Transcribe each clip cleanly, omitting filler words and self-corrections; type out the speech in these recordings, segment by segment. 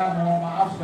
Mohon maaf.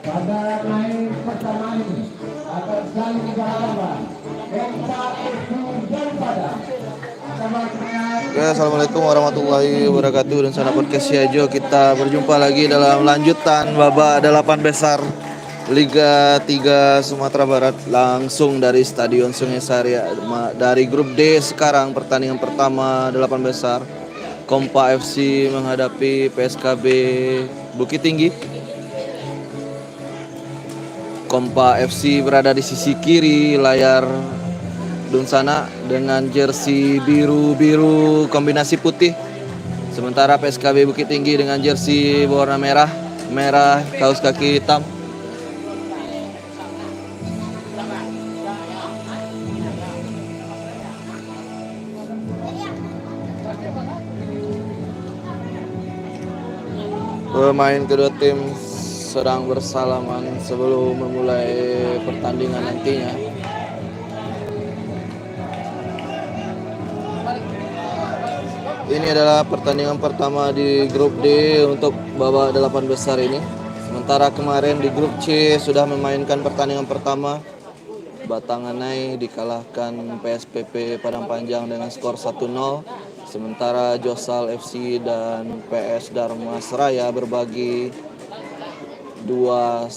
Pada naik pertama ini akan saling berhadapan Oke, assalamualaikum warahmatullahi wabarakatuh. Dan sana podcast Siajo, kita berjumpa lagi dalam lanjutan babak 8 besar Liga 3 Sumatera Barat langsung dari Stadion Sungai Sari dari grup D. Sekarang pertandingan pertama 8 besar, Kompa FC menghadapi PSKB Bukit Tinggi. Kompa FC berada di sisi kiri layar Dunsana dengan jersey biru-biru kombinasi putih. Sementara PSKB Bukit Tinggi dengan jersey berwarna merah, kaos kaki hitam. Pemain kedua tim sedang bersalaman sebelum memulai pertandingan nantinya. Ini adalah pertandingan pertama di grup D untuk babak 8 besar ini. Sementara kemarin di grup C sudah memainkan pertandingan pertama. Batanganai dikalahkan PSPP Padang Panjang dengan skor 1-0. Sementara Josal FC dan PS Dharma Seraya berbagi 2-2.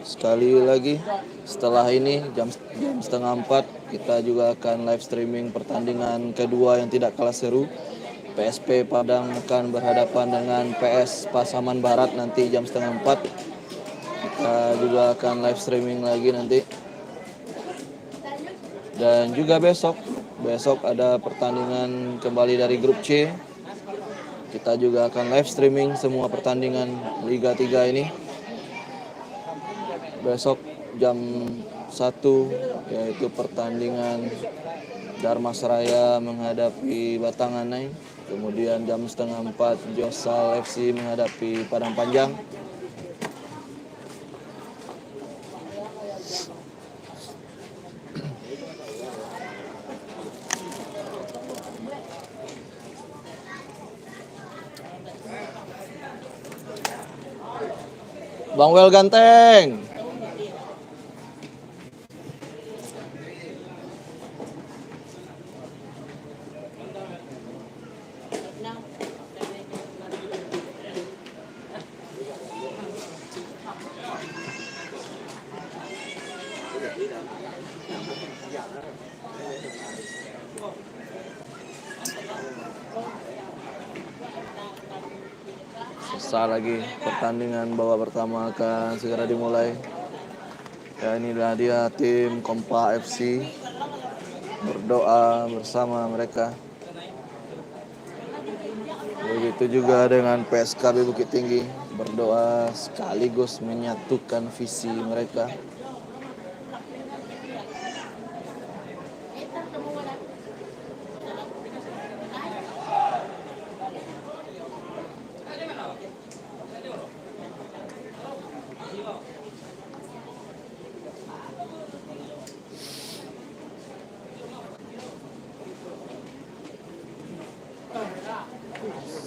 Sekali lagi, setelah ini jam 3:30 kita juga akan live streaming pertandingan kedua yang tidak kalah seru. PSP Padang akan berhadapan dengan PS Pasaman Barat nanti jam 3:30. Kita juga akan live streaming lagi nanti. Dan juga besok ada pertandingan kembali dari grup C. Kita juga akan live streaming semua pertandingan Liga 3 ini. Besok jam 1 yaitu pertandingan Dharma Seraya menghadapi Batanganai. Kemudian jam 3:30 Josal FC menghadapi Padang Panjang. Bang Wel ganteng. Sesaat lagi pertandingan babak pertama akan segera dimulai. Ya, inilah dia tim Kompa FC berdoa bersama mereka. Begitu juga dengan PSKB Bukit Tinggi berdoa sekaligus menyatukan visi mereka.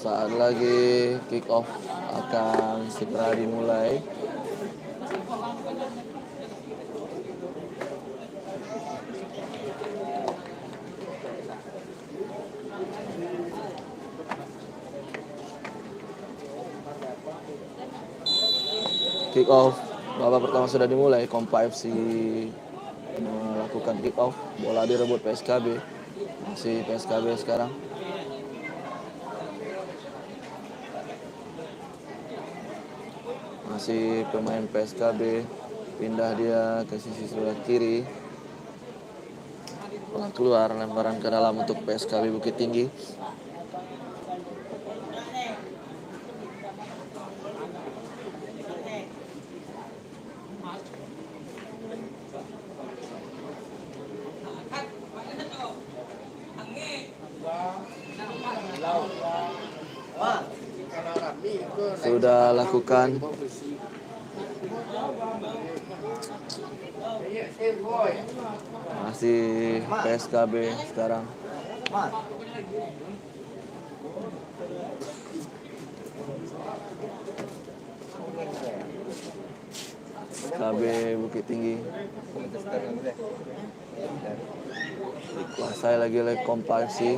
Saat lagi kick off akan segera dimulai. Kick off babak pertama sudah dimulai. Kompa FC melakukan kick off. Bola direbut PSKB. Masih PSKB sekarang. Masih pemain PSKB. Pindah dia ke sisi sebelah kiri. Bola keluar, lemparan ke dalam untuk PSKB Bukit Tinggi. Sudah lakukan masih PSKB sekarang. PSKB Bukit Tinggi dikuasai lagi oleh Kompa FC.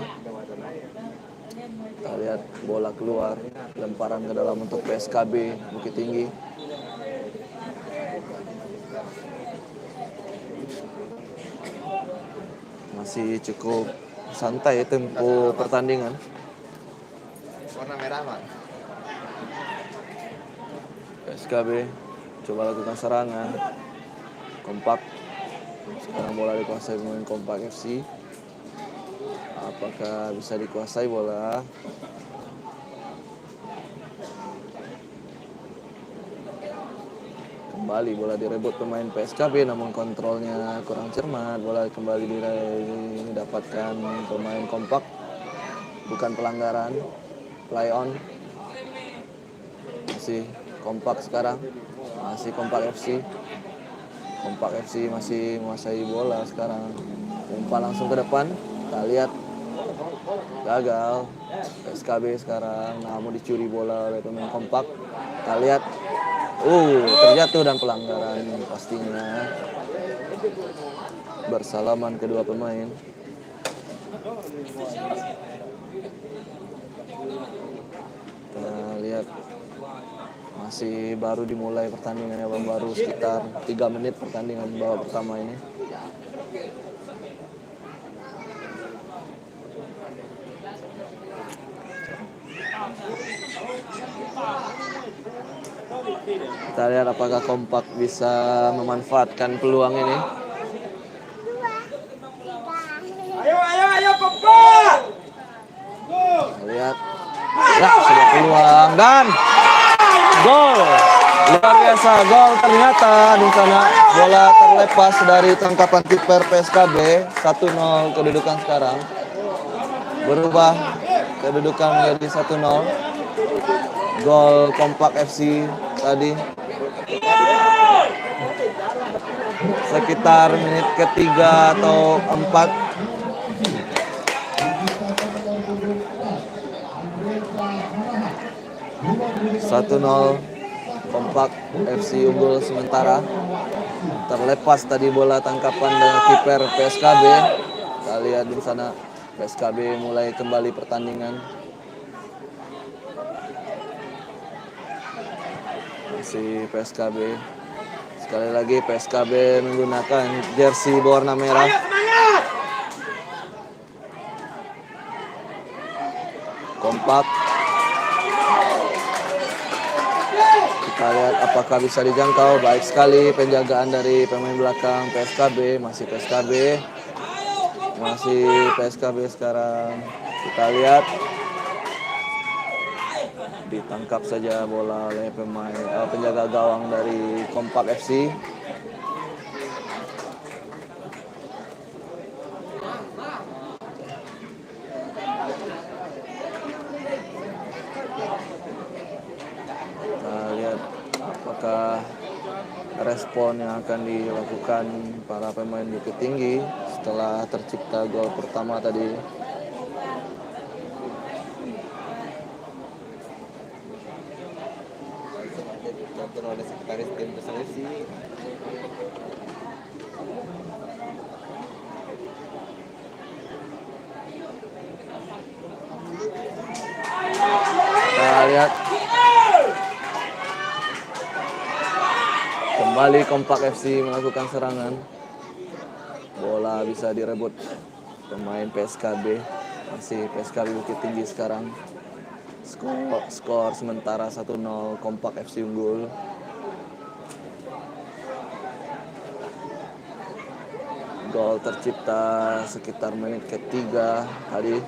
Kita lihat bola keluar, lemparan ke dalam untuk PSKB Bukit Tinggi. Masih cukup santai tempo pertandingan. Warna merah, Mak. PSKB coba lakukan serangan. Kompak. Sekarang bola dikuasai pemain Kompak FC. Apakah bisa dikuasai bola? Kembali bola direbut pemain PSKB, namun kontrolnya kurang cermat. Bola kembali didapatkan pemain Kompak. Bukan pelanggaran. Play on. Masih Kompak sekarang. Masih Kompak FC. Kompak FC masih menguasai bola sekarang. Umpan langsung ke depan. Kita lihat. Gagal. PSKB sekarang, namun dicuri bola oleh pemain Kompak. Kita lihat. Terjatuh dan pelanggaran pastinya. Bersalaman kedua pemain. Kita lihat. Masih baru dimulai pertandingannya, baru sekitar 3 menit pertandingan babak pertama ini. Kita lihat apakah Kompak bisa memanfaatkan peluang ini. Ayo, Kompak! Kita lihat. Ya, sudah peluang dan gol. Luar biasa, gol ternyata di sana. Bola terlepas dari tangkapan kiper PSKB. 1-0 kedudukan sekarang. Berubah kedudukan menjadi 1-0. Gol Kompak FC tadi sekitar menit ketiga atau 4. Satu 0 Kompak FC unggul sementara. Terlepas tadi bola tangkapan dengan kiper PSKB. Kita lihat di sana PSKB mulai kembali pertandingan. Masih PSKB. Sekali lagi PSKB menggunakan jersey berwarna merah. Kompak. Kita lihat apakah bisa dijangkau. Baik sekali penjagaan dari pemain belakang PSKB. Masih PSKB. Masih PSKB sekarang. Kita lihat. Ditangkap saja bola oleh penjaga gawang dari Kompak FC. Kita lihat apakah respon yang akan dilakukan para pemain Bukit Tinggi setelah tercipta gol pertama tadi. Kalau ada sekretaris tim seleksi. Kita lihat kembali Kompak FC melakukan serangan. Bola bisa direbut pemain PSKB. Masih PSKB Bukit Tinggi sekarang. Skor sementara 1-0, Kompak FC unggul. Gol tercipta sekitar menit ketiga tadi.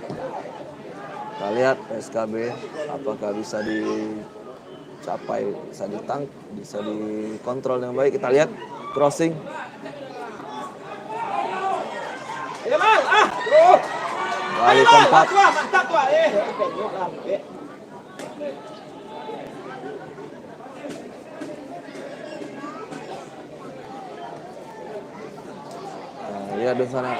Kita lihat PSKB apakah bisa dicapai, bisa dikontrol dengan baik. Kita lihat crossing. Ya Mal, bro. Kembali Kompak. Mantap wah, Lihat di sana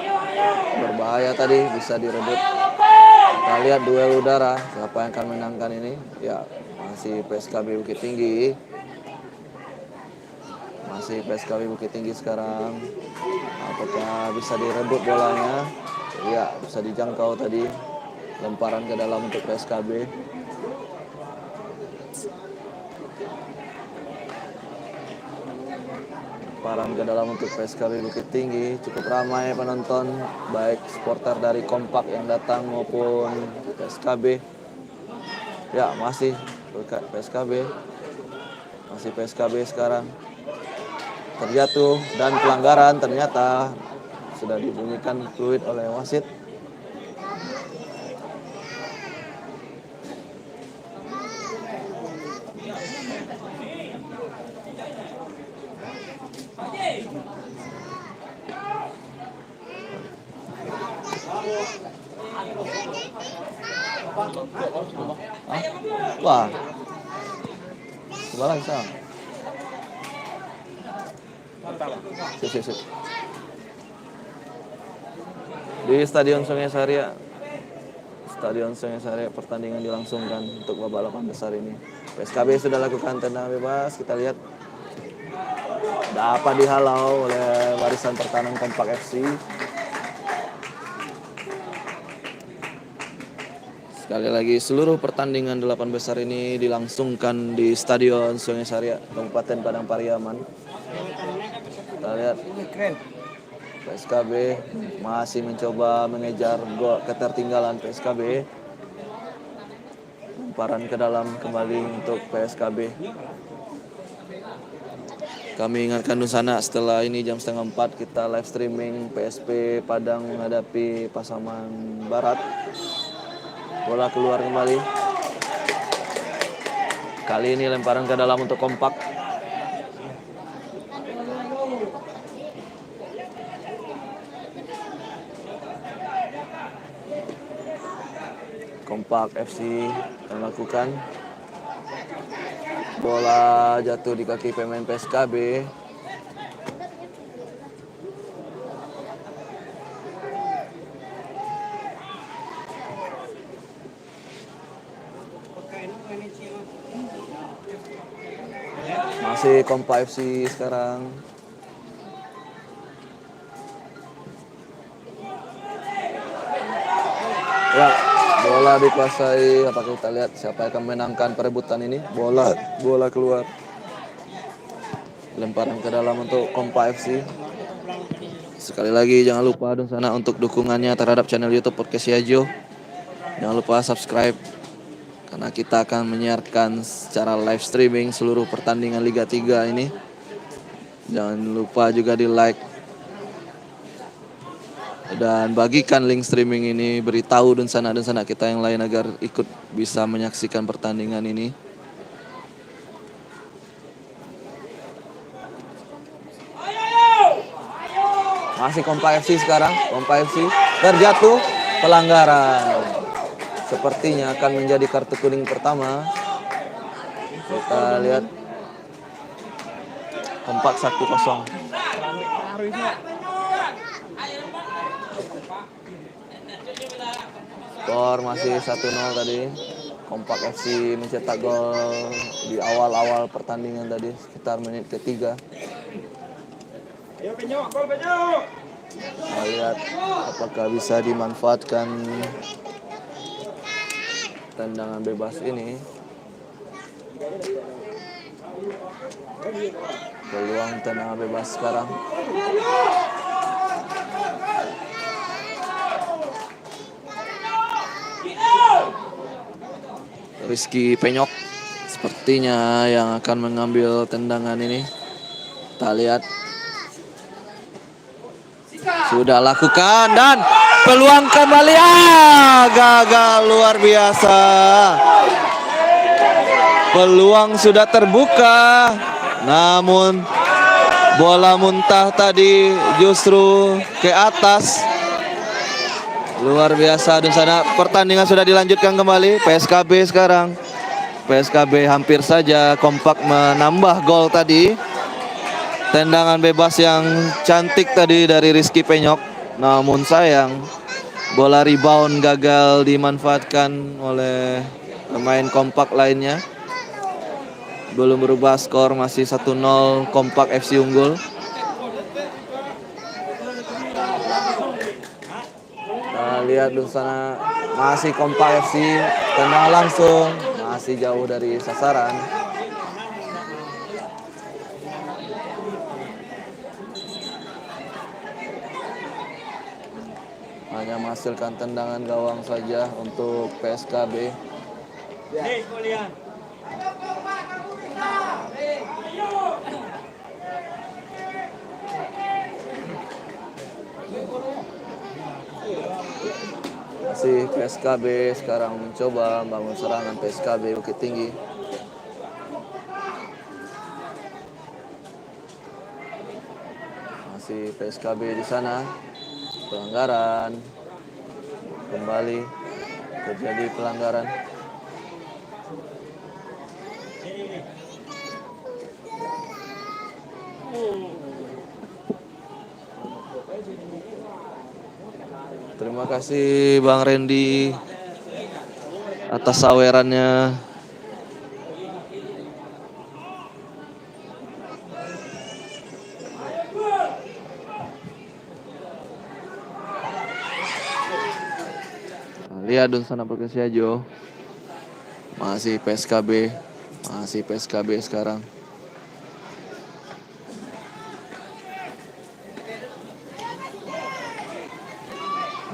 berbahaya tadi, bisa direbut. Kita lihat duel udara, siapa yang akan menangkan ini? Ya, masih PSKB Bukit Tinggi. Masih PSKB Bukit Tinggi sekarang. Apakah bisa direbut bolanya? Ya, bisa dijangkau tadi. Lemparan ke dalam untuk PSKB. Lemparan ke dalam untuk PSKB Bukit Tinggi. Cukup ramai penonton, baik supporter dari Kompak yang datang maupun PSKB. Ya, masih PSKB. Masih PSKB sekarang. Terjatuh dan pelanggaran ternyata sudah dibunyikan fluid oleh wasit. Wah, sebelah bisa. Sip. Di Stadion Sungai Saria. Pertandingan dilangsungkan untuk babak 8 besar ini. PSKB sudah lakukan tendangan bebas. Kita lihat dapat dihalau oleh barisan pertahanan Kompak FC. Sekali lagi seluruh pertandingan 8 besar ini dilangsungkan di Stadion Sungai Saria, Kabupaten Padang Pariaman. Kita lihat PSKB masih mencoba mengejar gol ketertinggalan PSKB. Lemparan ke dalam kembali untuk PSKB. Kami ingatkan Nusana setelah ini jam 3:30 kita live streaming PSP Padang menghadapi Pasaman Barat. Bola keluar kembali. Kali ini lemparan ke dalam untuk Kompak. Kompak FC melakukan. Bola jatuh di kaki pemain PSKB. Masih Kompak FC sekarang. Ya, bola dikuasai. Apakah kita lihat siapa yang akan menangkan perebutan ini? Bola keluar. Lemparan ke dalam untuk Kompak FC. Sekali lagi jangan lupa dong sana untuk dukungannya terhadap channel YouTube Podcast Yajo. Jangan lupa subscribe karena kita akan menyiarkan secara live streaming seluruh pertandingan Liga 3 ini. Jangan lupa juga di like dan bagikan link streaming ini, beritahu dan sana kita yang lain agar ikut bisa menyaksikan pertandingan ini. Masih Kompak FC sekarang. Kompak FC terjatuh, pelanggaran. Sepertinya akan menjadi kartu kuning pertama. Kita lihat Kompak 1-0. Skor masih 1-0 tadi. Kompak FC mencetak gol di awal-awal pertandingan tadi sekitar menit ketiga. Ayo Penyok, gol Penyok. Kita lihat apakah bisa dimanfaatkan tendangan bebas ini. Peluang tendangan bebas sekarang. Rizky Penyok sepertinya yang akan mengambil tendangan ini. Kita lihat. Sudah lakukan dan peluang kembali. Gagal luar biasa. Peluang sudah terbuka. Namun bola muntah tadi justru ke atas. Luar biasa di sana. Pertandingan sudah dilanjutkan kembali. PSKB sekarang. PSKB hampir saja Kompak menambah gol tadi. Tendangan bebas yang cantik tadi dari Rizky Penyok. Namun sayang bola rebound gagal dimanfaatkan oleh pemain Kompak lainnya. Belum berubah skor, masih 1-0 Kompak FC unggul. Kita lihat di sana masih Kompak FC, tendangan langsung, masih jauh dari sasaran. Hanya menghasilkan tendangan gawang saja untuk PSKB. Masih PSKB sekarang mencoba membangun serangan. PSKB Bukit Tinggi. Masih PSKB di sana. Pelanggaran. Kembali terjadi pelanggaran. Terima kasih Bang Randy atas sawerannya. Lihat di sana Perkesiajo. Masih PSKB. Masih PSKB sekarang.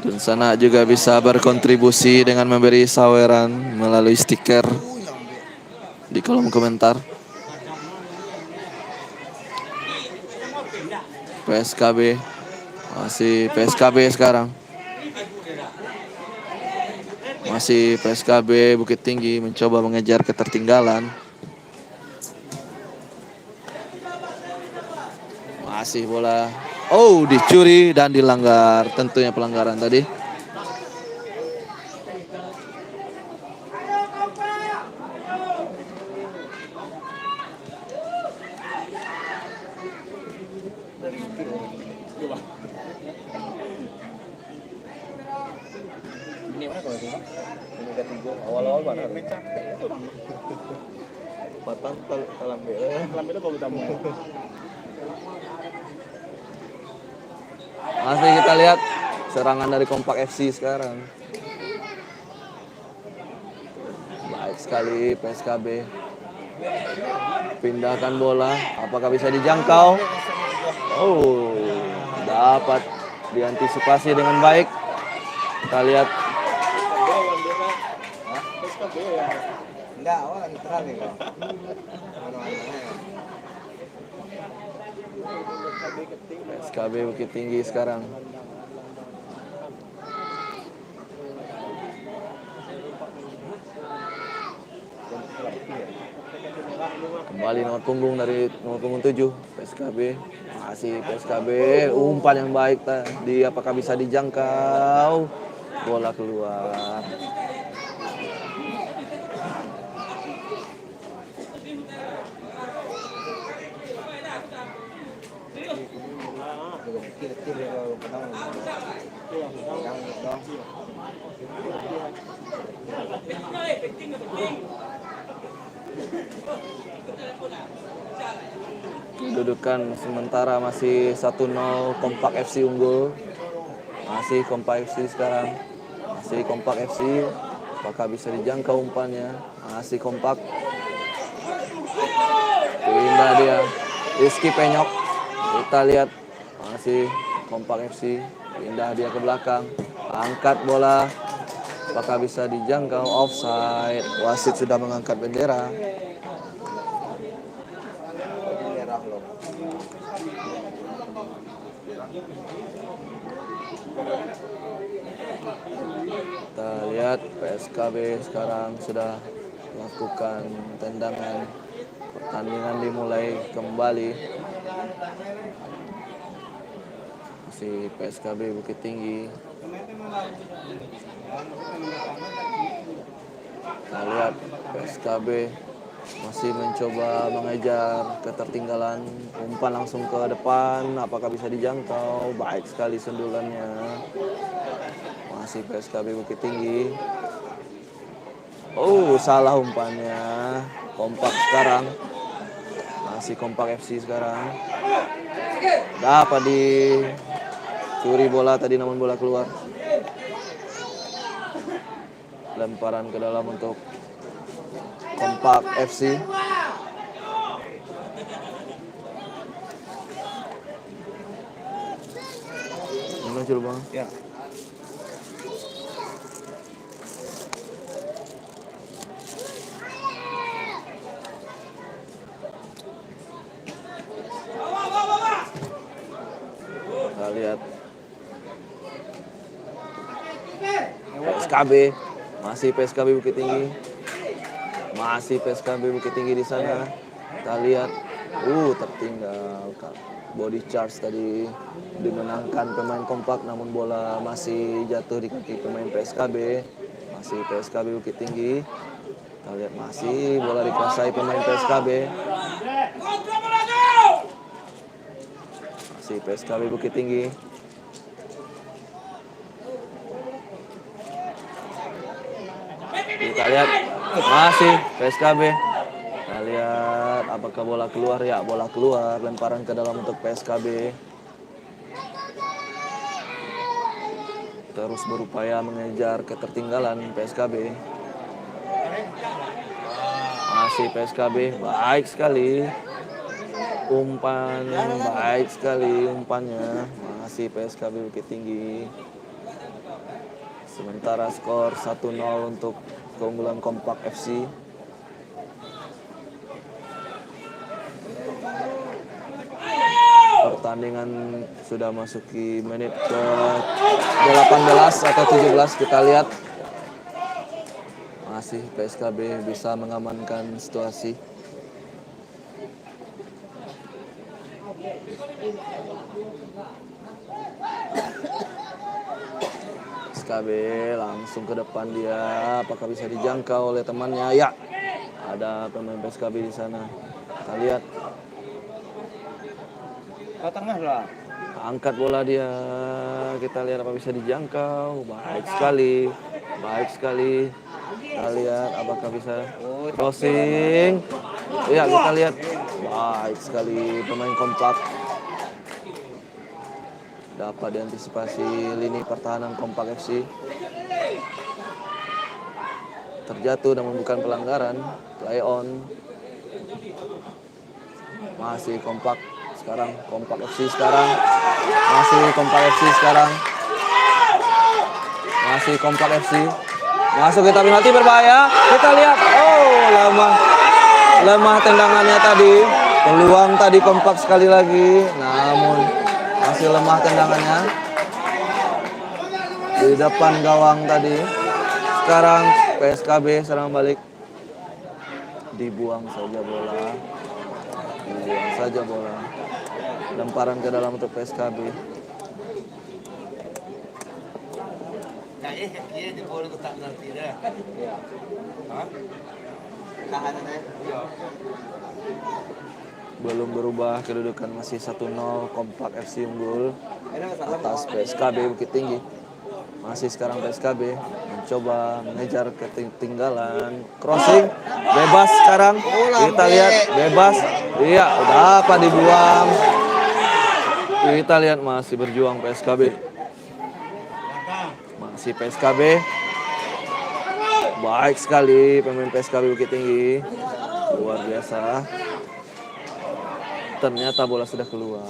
Dan sana juga bisa berkontribusi dengan memberi saweran melalui stiker di kolom komentar. PSKB. Masih PSKB sekarang. Masih PSKB Bukit Tinggi mencoba mengejar ketertinggalan. Masih bola. Oh, dicuri dan dilanggar. Tentunya pelanggaran tadi. Awal-awal mana? Patang talambe kau bertamu. Masih kita lihat serangan dari Kompak FC sekarang. Baik sekali PSKB. Pindahkan bola, apakah bisa dijangkau? Oh, dapat diantisipasi dengan baik. Kita lihat. Enggak, awal netral nih kok. PSKB Bukit Tinggi sekarang. Kembali nomor punggung dari nomor punggung 7 PSKB. Masih PSKB, umpan yang baik tadi, apakah bisa dijangkau? Bola keluar. Kedudukan sementara masih 1-0, Kompak FC unggul. Masih Kompak FC sekarang. Masih Kompak FC. Apakah bisa dijangkau umpannya? Masih Kompak. Pindah dia. Rizky Penyok. Kita lihat. Masih Kompak FC. Pindah dia ke belakang. Angkat bola. Apakah bisa dijangkau? Offside. Wasit sudah mengangkat bendera. Kita lihat PSKB sekarang sudah melakukan tendangan. Pertandingan dimulai kembali. Masih PSKB Bukit Tinggi. Kita lihat PSKB masih mencoba mengejar ketertinggalan. Umpan langsung ke depan. Apakah bisa dijangkau? Baik sekali sundulannya. Masih PSKB Bukit Tinggi. Oh, salah umpannya. Kompak sekarang. Masih Kompak FC sekarang. Dapat dicuri bola tadi namun bola keluar. Lemparan ke dalam untuk Kompak FC. Gimana coba Bang? Ya. Kita lihat PSKB, masih PSKB Bukit Tinggi, masih PSKB Bukit Tinggi di sana. Kita lihat, tertinggal body charge tadi dimenangkan pemain Kompak, namun bola masih jatuh di kaki pemain PSKB. Masih PSKB Bukit Tinggi. Kita lihat masih bola dikuasai pemain PSKB. Masih PSKB Bukit Tinggi. Kita lihat masih PSKB. Kita lihat apakah bola keluar? Ya, bola keluar. Lemparan ke dalam untuk PSKB. Terus berupaya mengejar ketertinggalan PSKB. Masih PSKB. Baik sekali. Umpan baik sekali umpannya. Masih PSKB Bukit Tinggi. Sementara skor 1-0 untuk keunggulan Kompak FC. Pertandingan sudah masuki menit ke 18 atau 17. Kita lihat masih PSKB bisa mengamankan situasi. PSKB langsung ke depan dia. Apakah bisa dijangkau oleh temannya? Ya, ada pemain PSKB di sana. Kita lihat. Ke tengah lah. Angkat bola dia. Kita lihat apa bisa dijangkau. Baik sekali. Baik sekali. Kita lihat apakah bisa crossing. Ya, kita lihat. Baik sekali pemain Kompak. Dapat diantisipasi lini pertahanan Kompak FC. Terjatuh namun bukan pelanggaran. Play on. Masih Kompak sekarang. Kompak FC sekarang. Masih Kompak FC sekarang. Masih Kompak FC. Masuk kita penalti berbahaya. Kita lihat. Lemah tendangannya tadi. Peluang tadi Kompak sekali lagi. Namun masih lemah tendangannya. Di depan gawang tadi. Sekarang PSKB serang balik. Dibuang saja bola. Dibuang saja bola. Lemparan ke dalam untuk PSKB. Belum berubah, kedudukan masih 1-0, Kompak FC unggul atas PSKB Bukit Tinggi. Masih sekarang PSKB mencoba mengejar ketinggalan. Crossing bebas sekarang. Kita lihat bebas. Iya, udah apa dibuang. Kita lihat masih berjuang PSKB. Masih PSKB. Baik sekali pemain PSKB Bukit Tinggi. Luar biasa. Ternyata bola sudah keluar.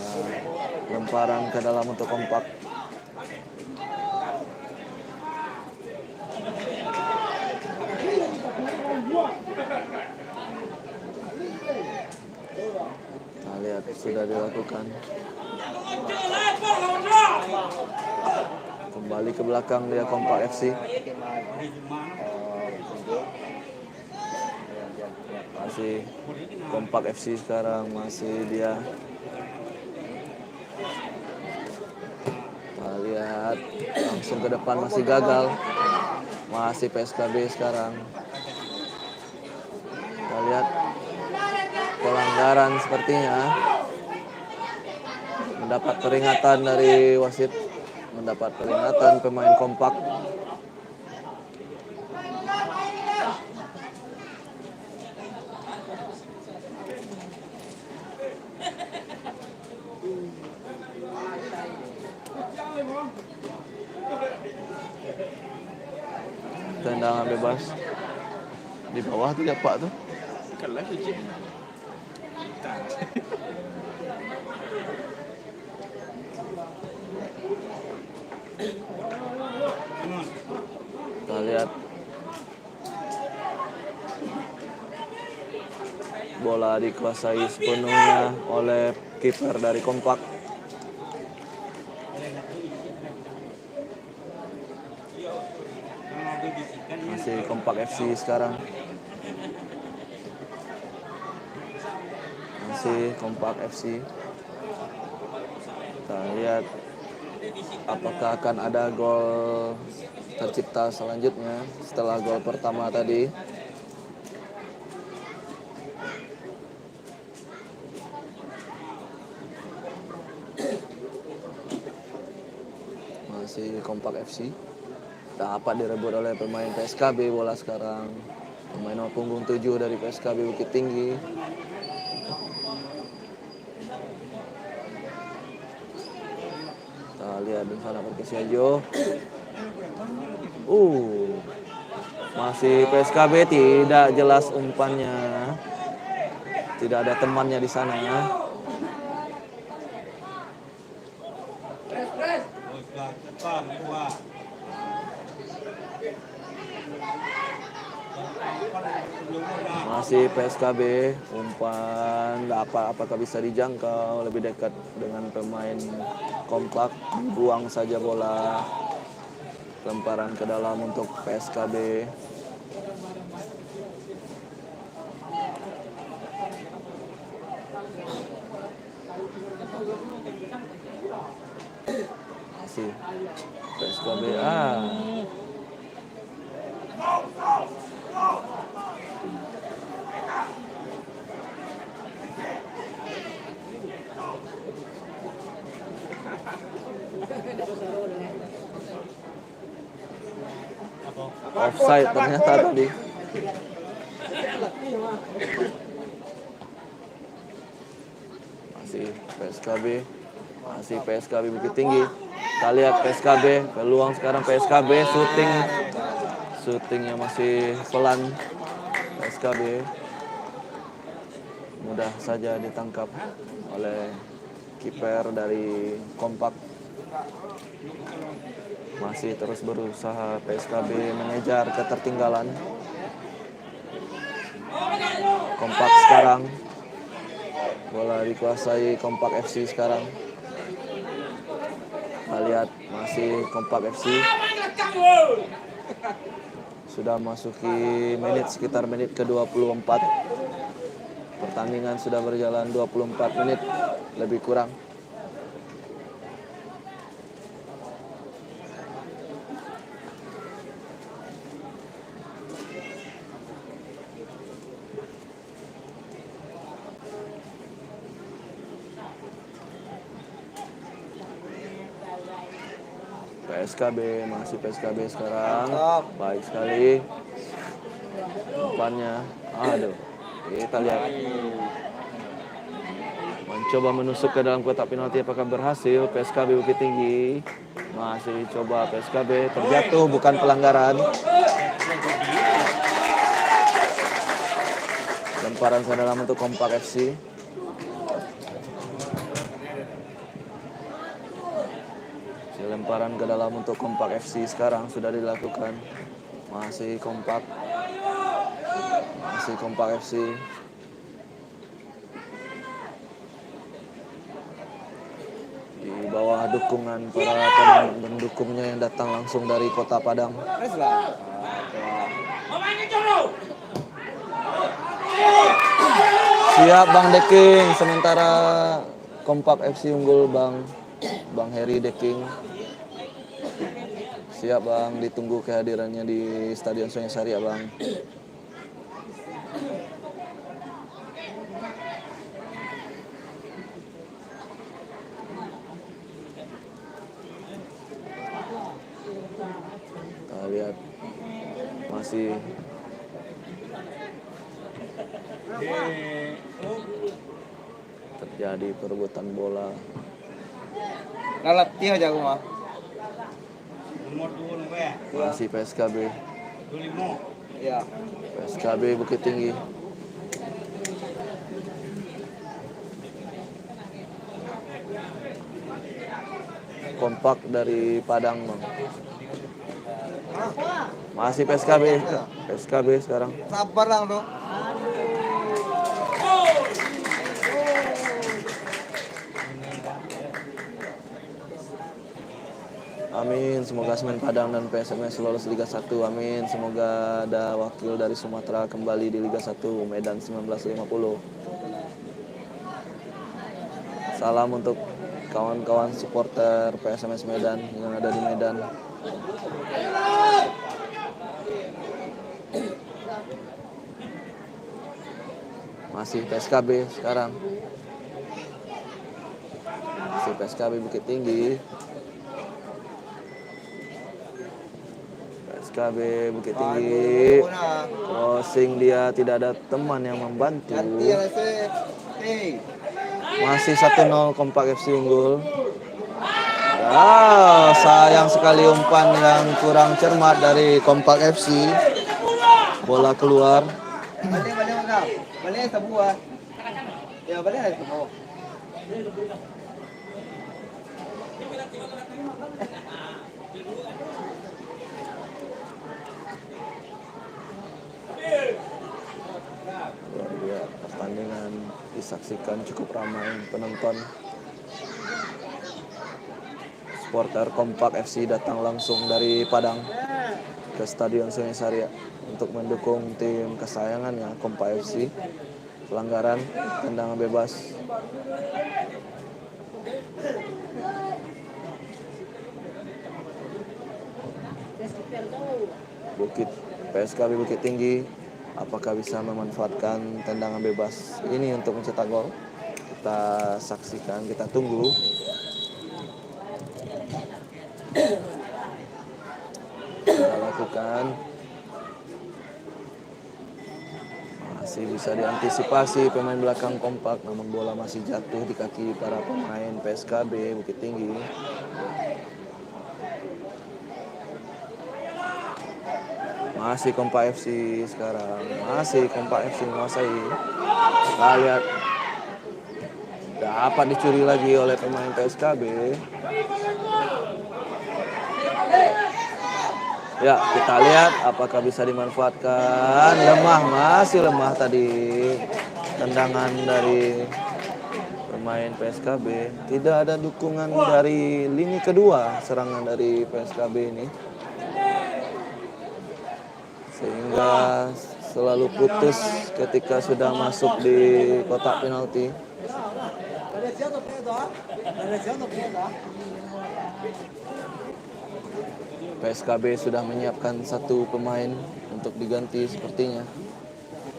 Lemparan ke dalam untuk Kompak. Nah, lihat sudah dilakukan. Kembali ke belakang dia Kompak FC. Masih Kompak FC sekarang, masih dia. Kita lihat langsung ke depan, masih gagal. Masih PSKB sekarang. Kita lihat pelanggaran sepertinya. Mendapat peringatan dari wasit. Mendapat peringatan pemain Kompak. Tendangan bebas. Di bawah tuh ya Pak tuh. Kita lihat bola dikuasai sepenuhnya oleh kiper dari Kompak. Masih Kompak FC sekarang. Masih Kompak FC. Kita lihat apakah akan ada gol tercipta selanjutnya setelah gol pertama tadi. Masih Kompak FC. Dapat direbut oleh pemain PSKB bola sekarang. Pemain nomor punggung 7 dari PSKB Bukit Tinggi. Kita lihat di sana Perkisiajo. Masih PSKB, tidak jelas umpannya. Tidak ada temannya di sana. Masih PSKB, umpan apakah bisa dijangkau lebih dekat dengan pemain Kompak. Buang saja bola. Lemparan ke dalam untuk PSKB. Masih PSKB. Offside ternyata tadi. Masih PSKB Bukit Tinggi. Kita lihat PSKB, peluang sekarang PSKB, syutingnya masih pelan. PSKB mudah saja ditangkap oleh kiper dari Kompak. Masih terus berusaha PSKB mengejar ketertinggalan. Kompak sekarang. Bola dikuasai Kompak FC sekarang. Kita lihat masih Kompak FC. Sudah masuki sekitar menit ke-24. Pertandingan sudah berjalan 24 menit lebih kurang. PSKB, masih PSKB sekarang. Baik sekali. Umpannya. Aduh. Kita lihat. Mencoba menusuk ke dalam kotak penalti, apakah berhasil? PSKB Bukit Tinggi masih coba. PSKB terjatuh, bukan pelanggaran. Lemparan ke dalam untuk Kompak FC. Lemparan ke dalam untuk Kompak FC sekarang sudah dilakukan. Masih Kompak FC. Di bawah dukungan para pendukungnya yang datang langsung dari Kota Padang. Siap Bang Deking, sementara Kompak FC unggul Bang Heri Deking. Siap Bang, ditunggu kehadirannya di Stadion Sungai Sari ya Bang. Kita lihat masih terjadi perebutan bola. Lalap tiga jago mah. Masih PSKB. Ya. PSKB Bukit Tinggi. Kompak dari Padang Bang. Masih PSKB sekarang. Sabar lang tuh. Amin, semoga Semen Padang dan PSMS lolos Liga 1. Amin, semoga ada wakil dari Sumatera kembali di Liga 1 Medan 1950. Salam untuk kawan-kawan supporter PSMS Medan yang ada di Medan. Masih PSKB sekarang. Masih PSKB Bukit Tinggi. PSKB Bukit Tinggi. Crossing dia, tidak ada teman yang membantu. Masih 1-0 Kompak FC unggul. Sayang sekali umpan yang kurang cermat dari Kompak FC. Bola keluar. Balik sebuah. Ya balik sebuah. Pertandingan disaksikan cukup ramai penonton. Supporter Kompak FC datang langsung dari Padang ke Stadion Sungai Sari untuk mendukung tim kesayangannya Kompak FC. Pelanggaran tendangan bebas. PSKB Bukit Tinggi apakah bisa memanfaatkan tendangan bebas ini untuk mencetak gol? Kita saksikan, kita tunggu. Kita lakukan. Masih bisa diantisipasi pemain belakang Kompak, namun bola masih jatuh di kaki para pemain PSKB Bukit Tinggi. Masih Kompak FC sekarang. Masih Kompak FC menguasai. Kita lihat. Dapat dicuri lagi oleh pemain PSKB. Ya, kita lihat apakah bisa dimanfaatkan. Masih lemah tadi tendangan dari pemain PSKB. Tidak ada dukungan dari lini kedua serangan dari PSKB ini. Sehingga selalu putus ketika sudah masuk di kotak penalti. PSKB sudah menyiapkan satu pemain untuk diganti sepertinya.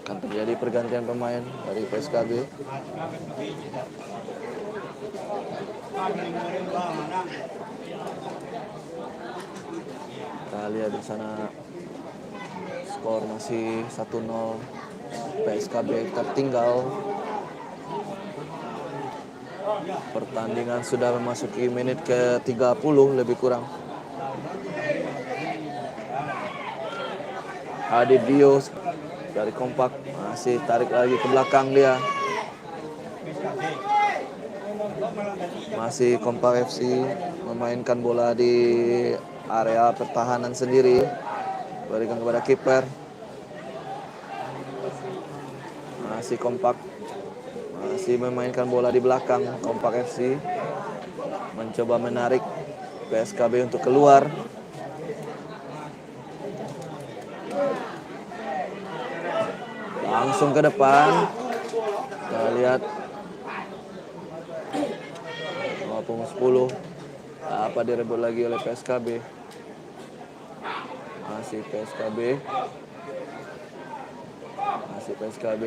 Akan terjadi pergantian pemain dari PSKB. Kita lihat di sana skor masih 1-0. PSKB tertinggal. Pertandingan sudah memasuki menit ke-30 lebih kurang. Adit Dio dari Kompak masih tarik lagi ke belakang dia. Masih Kompak FC memainkan bola di area pertahanan sendiri. Berikan kepada kiper. Masih Kompak. Masih memainkan bola di belakang. Kompak FC mencoba menarik PSKB untuk keluar. Langsung ke depan. Kita lihat punggung 10. Apa direbut lagi oleh PSKB. Masih PSKB. Masih PSKB.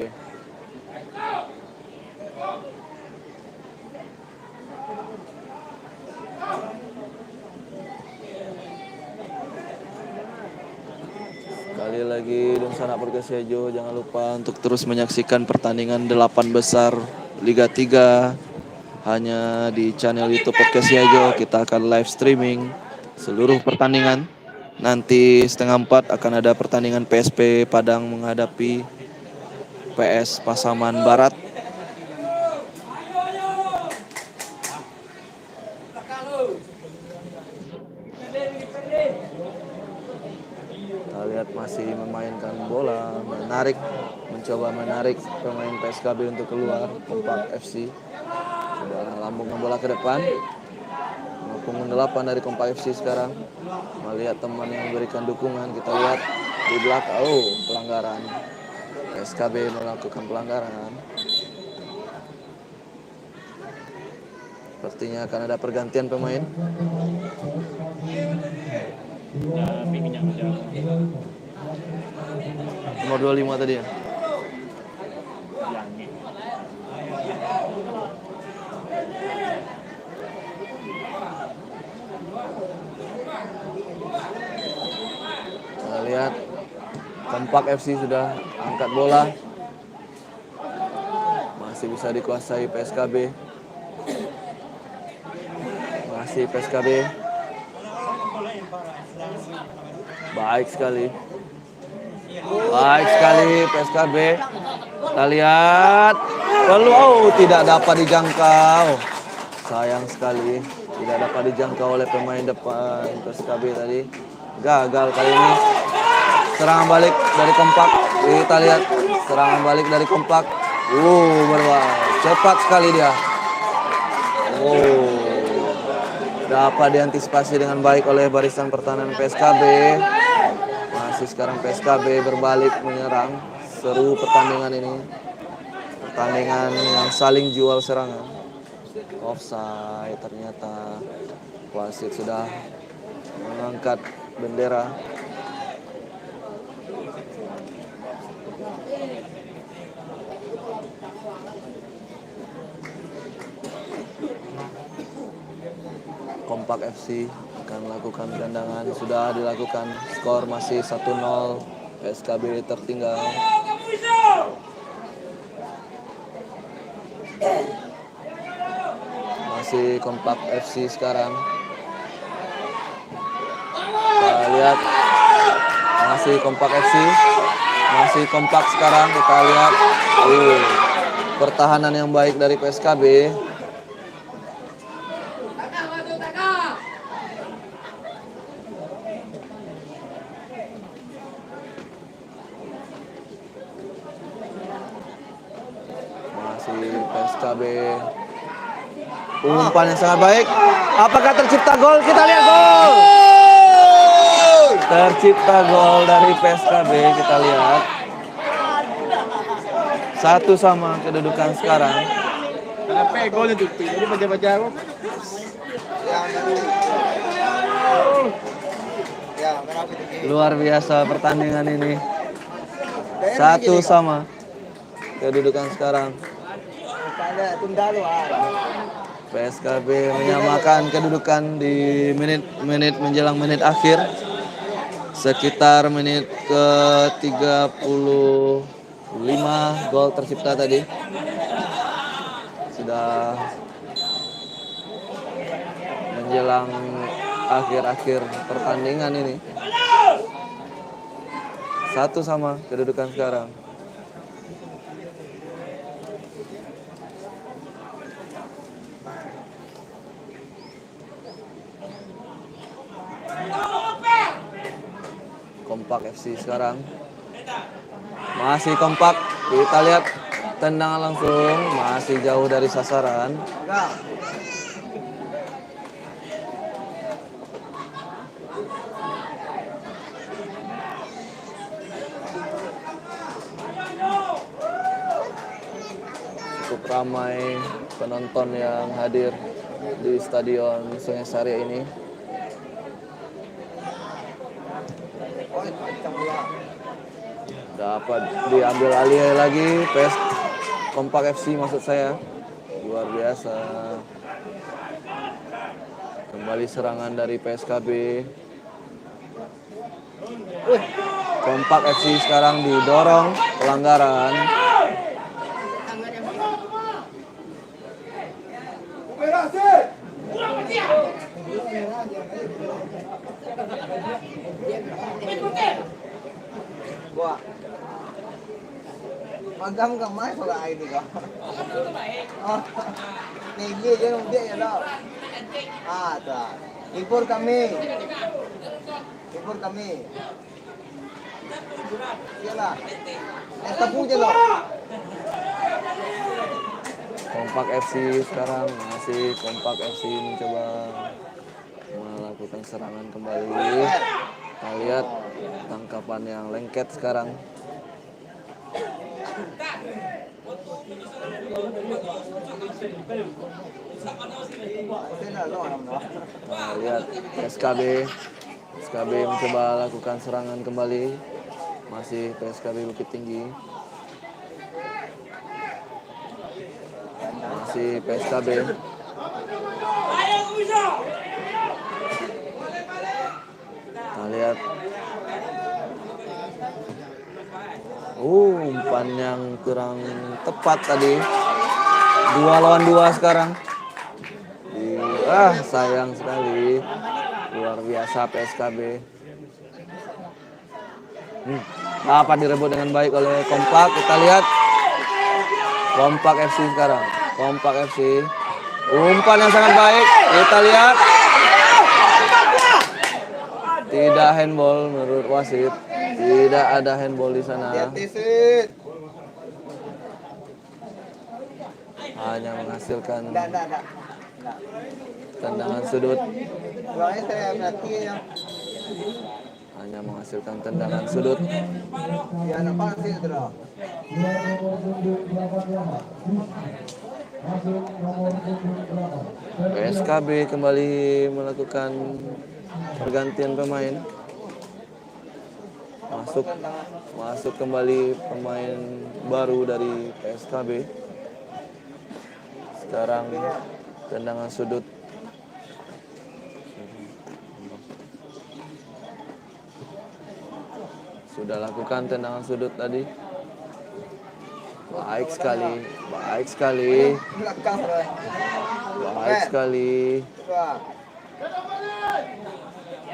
Sekali lagi Dunsanak Podcast Hejo, jangan lupa untuk terus menyaksikan pertandingan 8 besar Liga 3 hanya di channel YouTube Podcast Hejo. Kita akan live streaming seluruh pertandingan. Nanti 3:30 akan ada pertandingan PSP Padang menghadapi PS Pasaman Barat. Kita lihat masih memainkan bola, mencoba menarik pemain PSKB untuk keluar. Kompak FC sudah lambungkan bola ke depan. Punggung 8 dari Kompak FC sekarang melihat teman yang memberikan dukungan. Kita lihat di belakang, pelanggaran. PSKB melakukan pelanggaran. Sepertinya akan ada pergantian pemain. Nomor 25 tadi ya. Kita lihat Kompak FC sudah angkat bola. Masih bisa dikuasai PSKB. Masih PSKB. Baik sekali. Baik sekali PSKB. Kita lihat. Tidak dapat dijangkau. Sayang sekali. Tidak dapat dijangkau oleh pemain depan PSKB tadi. Gagal kali ini. Serangan balik dari Kompak. Kita lihat serangan balik dari Kompak. Cepat sekali dia. Dapat diantisipasi dengan baik oleh barisan pertahanan PSKB. Masih sekarang PSKB berbalik menyerang. Seru pertandingan ini. Pertandingan yang saling jual serangan. Offside ternyata. Wasit sudah mengangkat bendera. Kompak FC akan melakukan tendangan. Sudah dilakukan. Skor masih 1-0. PSKB tertinggal. Masih Kompak FC sekarang. Kita lihat. Masih Kompak FC. Masih Kompak sekarang. Kita lihat. Pertahanan yang baik dari PSKB. PSKB umpan yang sangat baik. Apakah tercipta gol? Kita lihat gol. Tercipta gol dari PSKB. Kita lihat 1-1 kedudukan sekarang. Kenapa golnya tuh? Jadi baca-baca aku. Luar biasa pertandingan ini. 1-1 kedudukan sekarang. PSKB menyamakan kedudukan di menit menjelang menit akhir. Sekitar menit ke 35 gol tercipta tadi. Sudah menjelang akhir-akhir pertandingan ini. 1-1 kedudukan sekarang. Kompak FC sekarang. Masih kompak. Kita lihat tendangan langsung, masih jauh dari sasaran. Cukup ramai penonton yang hadir di Stadion Sungai Sari ini. Dapat diambil alih lagi PS Kompak FC maksud saya. Luar biasa. Kembali serangan dari PSKB. Kompak FC sekarang didorong, pelanggaran. Wah. Magam ka mai pala ID ko. Oh. Negi je dia ya lo. Ah, ta. Impor kami. Iyalah. Tepu je lo. Kompak FC sekarang masih Kompak FC mencoba melakukan serangan kembali. Kita lihat tangkapan yang lengket sekarang. Nah, lihat PSKB mencoba lakukan serangan kembali. Masih PSKB Bukit Tinggi. Masih PSKB. Kita lihat. Umpan yang kurang tepat tadi. 2 lawan 2 sekarang. Sayang sekali. Luar biasa PSKB. Dapat direbut dengan baik oleh Kompak. Kita lihat Kompak FC sekarang. Kompak FC. Umpan yang sangat baik. Kita lihat. Tidak handball menurut wasit. Tidak ada handball di sana. Hanya menghasilkan tendangan sudut. Hanya menghasilkan tendangan sudut. PSKB kembali melakukan pergantian pemain. Masuk kembali pemain baru dari PSKB. Sekarang tendangan sudut. Sudah lakukan tendangan sudut tadi. Baik sekali. Baik sekali.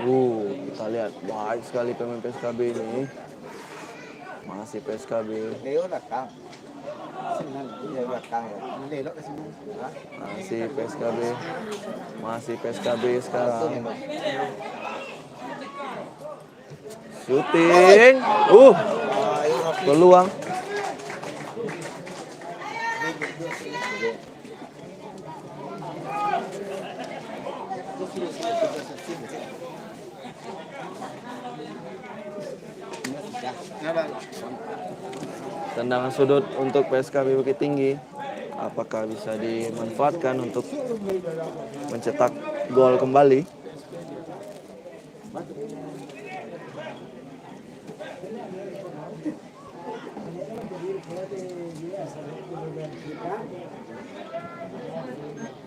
Kita lihat baik sekali pemain PSKB ini. Masih PSKB. Masih PSKB sekarang. Shooting. Peluang. Tendangan sudut untuk PSKB Bukit Tinggi. Apakah bisa dimanfaatkan untuk mencetak gol kembali?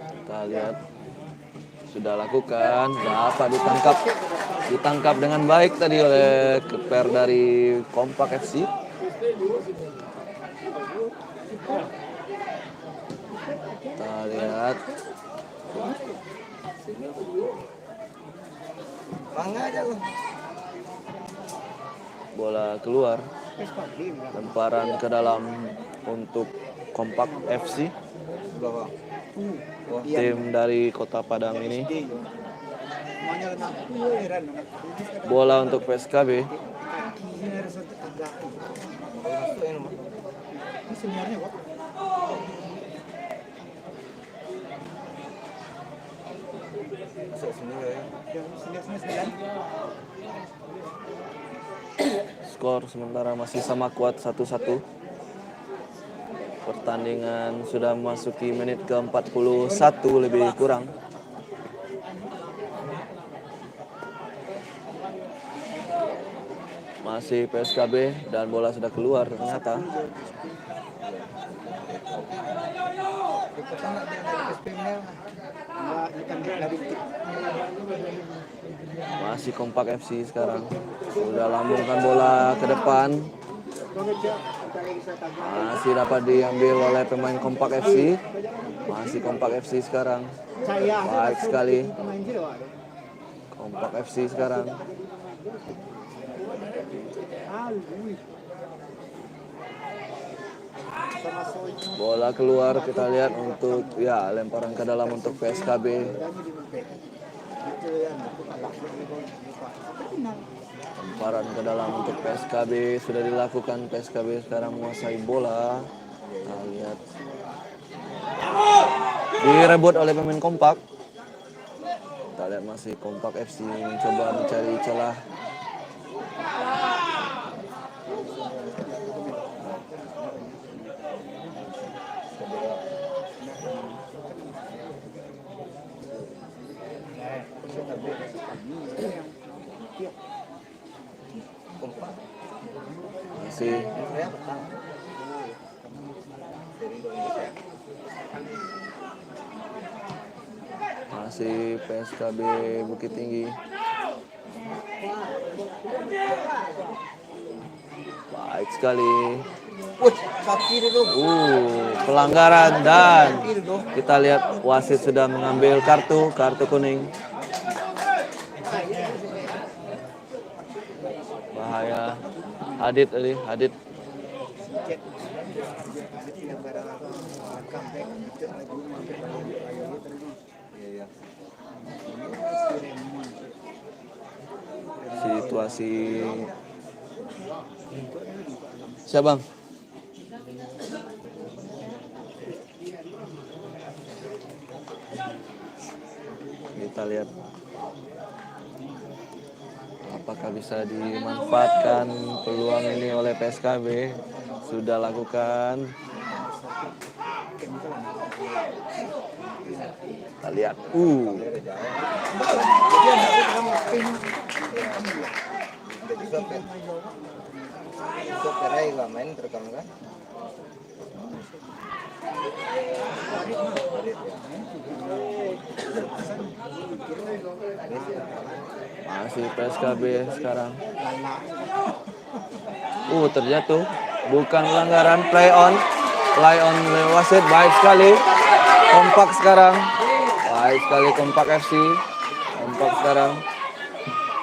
Kita lihat sudah lakukan, dapat ditangkap dengan baik tadi oleh keeper dari Kompak FC. Kita lihat Bangga aja lu. bola keluar, lemparan ke dalam untuk Kompak FC. Bawa. Tim dari Kota Padang ini. Bola untuk PSKB. Skor sementara masih sama kuat 1-1. Pertandingan sudah memasuki menit ke-41 lebih kurang. Masih PSKB dan bola sudah keluar ternyata. Masih Kompak FC sekarang. Sudah lambungkan bola ke depan. Masih dapat diambil oleh pemain Kompak FC. Masih Kompak FC sekarang. Baik sekali. Kompak FC sekarang. Bola keluar, kita lihat untuk lemparan ke dalam untuk PSKB. Lemparan ke dalam untuk PSKB sudah dilakukan. PSKB sekarang menguasai bola. Kita lihat direbut oleh pemain Kompak. Kita lihat masih Kompak FC mencoba mencari celah. Masih PSKB Bukit Tinggi. Baik sekali. Pelanggaran dan kita lihat wasit sudah mengambil kartu kuning. Bahaya. Hadid. Situasi siapa bang? Kita lihat apakah bisa dimanfaatkan peluang ini oleh PSKB. Sudah lakukan. Kita lihat. Masih PSKB sekarang. Terjatuh. Bukan pelanggaran, play on wasit. Baik sekali. Kompak sekarang. Baik sekali Kompak FC. Kompak sekarang.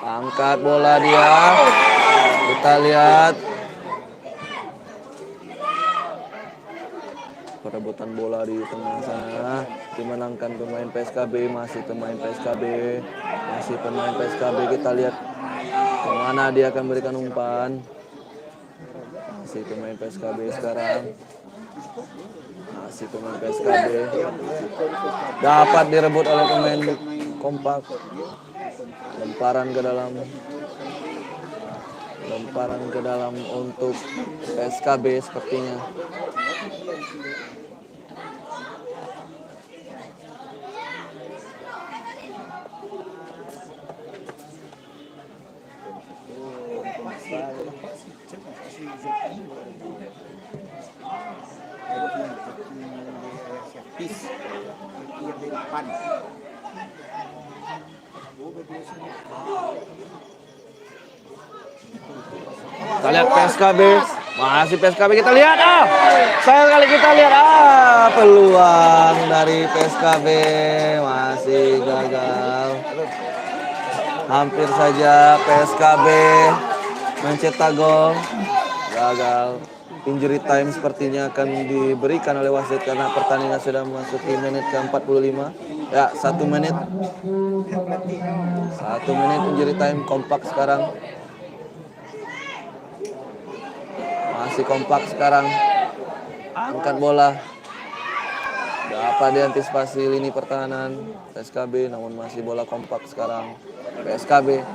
Angkat bola dia. Kita lihat. Perebutan bola di tengah sana dimenangkan pemain PSKB. Masih pemain PSKB. Kita lihat kemana dia akan berikan umpan. Masih pemain PSKB sekarang. Masih pemain PSKB. Dapat direbut oleh pemain Kompak. Lemparan ke dalam untuk PSKB sepertinya. Kita lihat PSKB, masih PSKB kita lihat sayang kali kita lihat peluang dari PSKB masih gagal. Hampir saja PSKB mencetak gol, gagal. Injury time sepertinya akan diberikan oleh wasit karena pertandingan sudah memasuki menit ke-45. Ya, 1 menit. 1 menit injury time, kompak sekarang. Masih kompak sekarang. Angkat bola. Dapat diantisipasi lini pertahanan PSKB, namun masih bola kompak sekarang. PSKB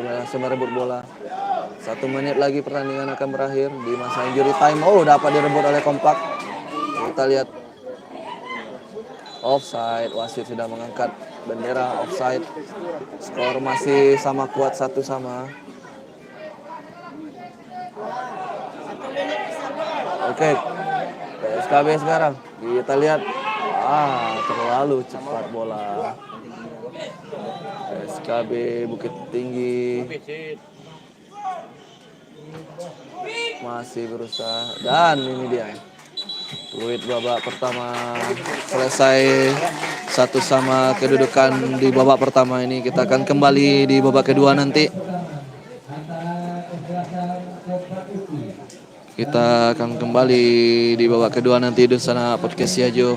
masih merebut bola. 1 menit lagi pertandingan akan berakhir di masa injury time. Dapat direbut oleh kompak. Kita lihat offside. Wasit sudah mengangkat bendera offside. Skor masih sama kuat 1-1. Oke, PSKB sekarang kita lihat terlalu cepat bola. PSKB Bukit Tinggi masih berusaha dan ini dia fluid babak pertama selesai 1-1 kedudukan di babak pertama ini. Kita akan kembali di babak kedua nanti. Kita akan kembali di babak kedua nanti di sana podcast Yajo.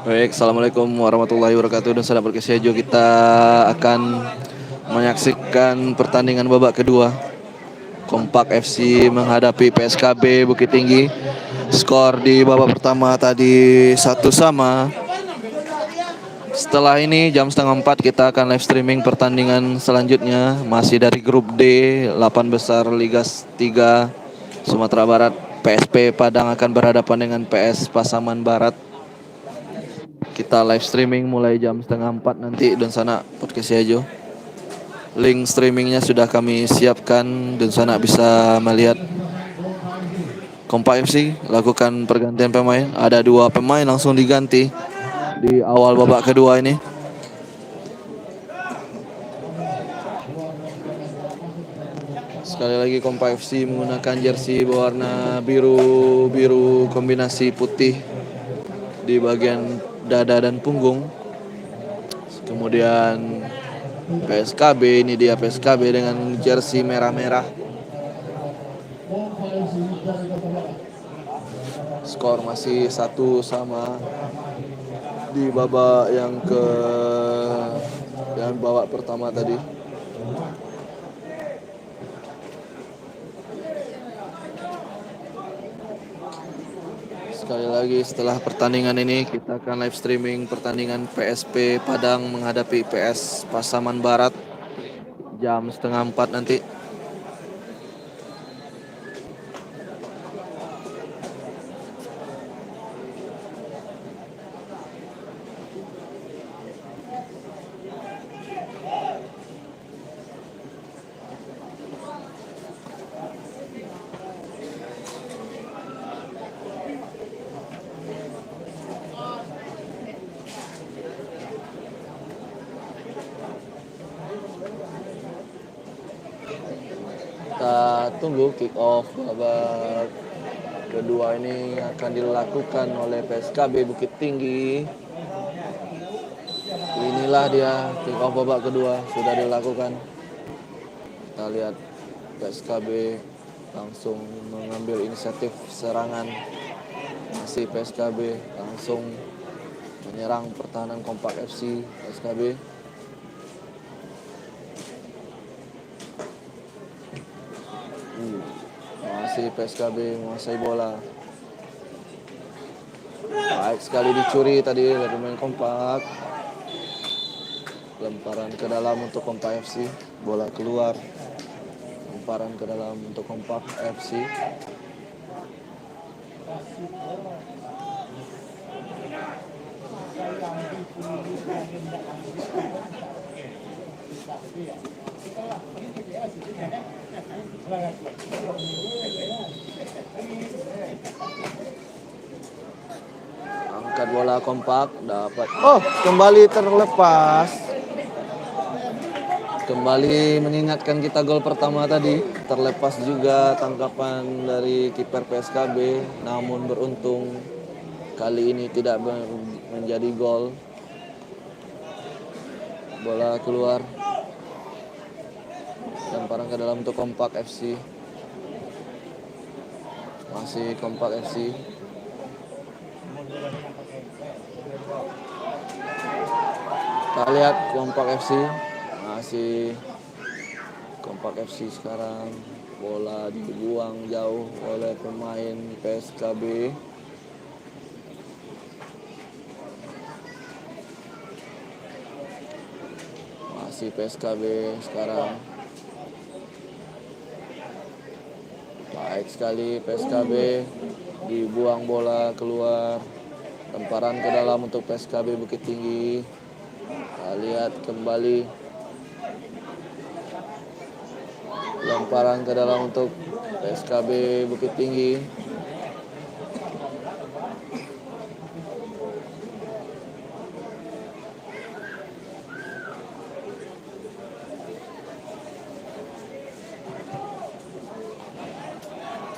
Baik, assalamualaikum warahmatullahi wabarakatuh. Dan sahabat Berkesejo, kita akan menyaksikan pertandingan babak kedua. Kompak FC menghadapi PSKB Bukit Tinggi. Skor di babak pertama tadi 1-1. Setelah ini jam 3:30 kita akan live streaming pertandingan selanjutnya. Masih dari grup D, 8 besar Liga 3 Sumatera Barat. PSP Padang akan berhadapan dengan PS Pasaman Barat. Kita live streaming mulai jam 3:30 nanti dan sana podcast aja. Link streamingnya sudah kami siapkan dan sana bisa melihat. Kompak FC lakukan pergantian pemain. Ada 2 pemain langsung diganti di awal babak kedua ini. Sekali lagi Kompak FC menggunakan jersey berwarna biru kombinasi putih di bagian dada dan punggung. Kemudian PSKB, ini dia PSKB dengan jersey merah-merah. Skor masih 1-1 di babak yang babak pertama tadi. Sekali lagi setelah pertandingan ini kita akan live streaming pertandingan PSP Padang menghadapi PS Pasaman Barat jam 3:30 nanti. Kita tunggu kick off babak kedua ini akan dilakukan oleh PSKB Bukit Tinggi. Inilah dia kick off babak kedua sudah dilakukan. Kita lihat PSKB langsung mengambil inisiatif serangan. Masih PSKB langsung menyerang pertahanan Kompak FC. PSKB masih PSKB menguasai bola. Baik sekali dicuri tadi oleh pemain Kompak. Lemparan ke dalam untuk Kompak FC. Bola keluar. Lemparan ke dalam untuk Kompak FC. Angkat bola Kompak dapat. Kembali terlepas. Kembali mengingatkan kita gol pertama tadi. Terlepas juga tangkapan dari kiper PSKB, namun beruntung kali ini tidak menjadi gol. Bola keluar. Lemparan ke dalam untuk Kompak FC. Masih Kompak FC. Kita lihat Kompak FC. Masih Kompak FC sekarang. Bola dibuang jauh oleh pemain PSKB. Masih PSKB sekarang. Baik sekali PSKB, dibuang bola keluar. Lemparan ke dalam untuk PSKB Bukit Tinggi. Kita lihat kembali. Lemparan ke dalam untuk PSKB Bukit Tinggi.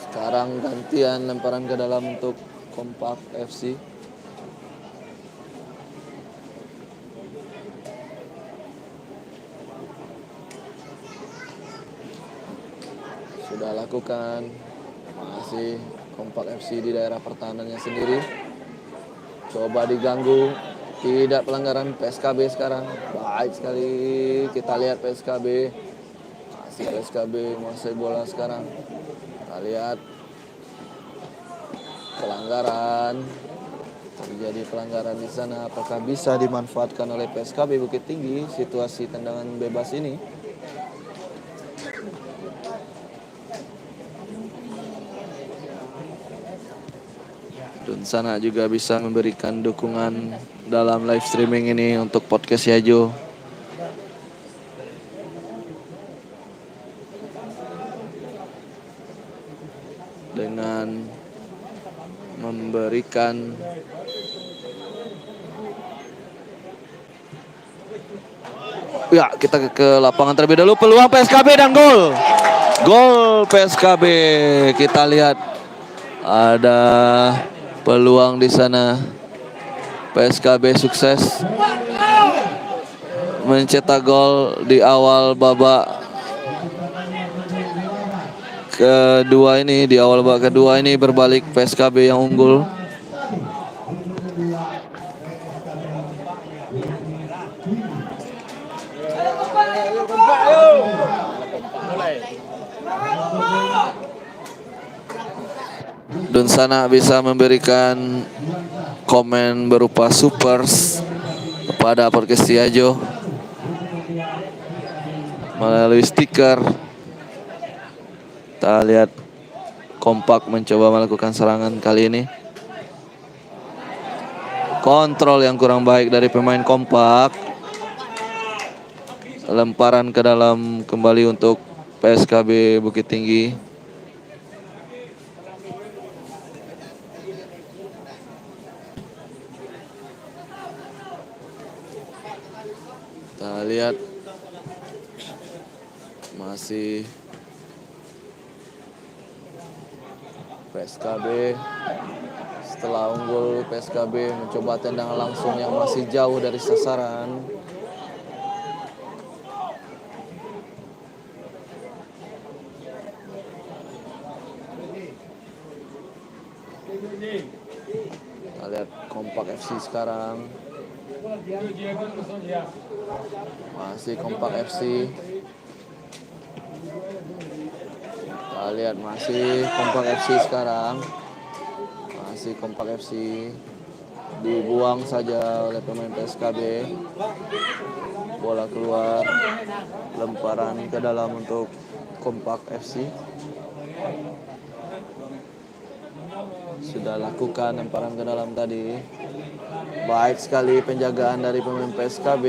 Sekarang gantian lemparan ke dalam untuk Kompak FC. Sudah lakukan. Masih Kompak FC di daerah pertahanannya sendiri. Coba diganggu, tidak pelanggaran PSKB sekarang. Baik sekali, kita lihat PSKB. Masih PSKB menguasai bola sekarang. Kita lihat pelanggaran. Terjadi pelanggaran di sana. Apakah bisa dimanfaatkan oleh PSKB Bukit Tinggi situasi tendangan bebas ini? Dan sana juga bisa memberikan dukungan dalam live streaming ini untuk podcast Yajo. Dengan memberikan ya, kita ke lapangan terlebih dahulu. Peluang PSKB dan gol. Gol PSKB. Kita lihat ada peluang di sana. PSKB sukses mencetak gol di awal babak kedua ini. Di awal babak kedua ini berbalik PSKB yang unggul. Dunsana bisa memberikan komen berupa supers kepada podcast Yajo melalui stiker. Kita lihat Kompak mencoba melakukan serangan kali ini. Kontrol yang kurang baik dari pemain Kompak. Lemparan ke dalam kembali untuk PSKB Bukit Tinggi. Kita lihat masih PSKB setelah unggul. PSKB mencoba tendangan langsung yang masih jauh dari sasaran. Kita lihat Kompak FC sekarang. Masih Kompak FC. Kita lihat masih Kompak FC sekarang. Masih Kompak FC. Dibuang saja oleh pemain PSKB. Bola keluar. Lemparan ke dalam untuk Kompak FC. Sudah lakukan lemparan ke dalam tadi. Baik sekali penjagaan dari pemain PSKB.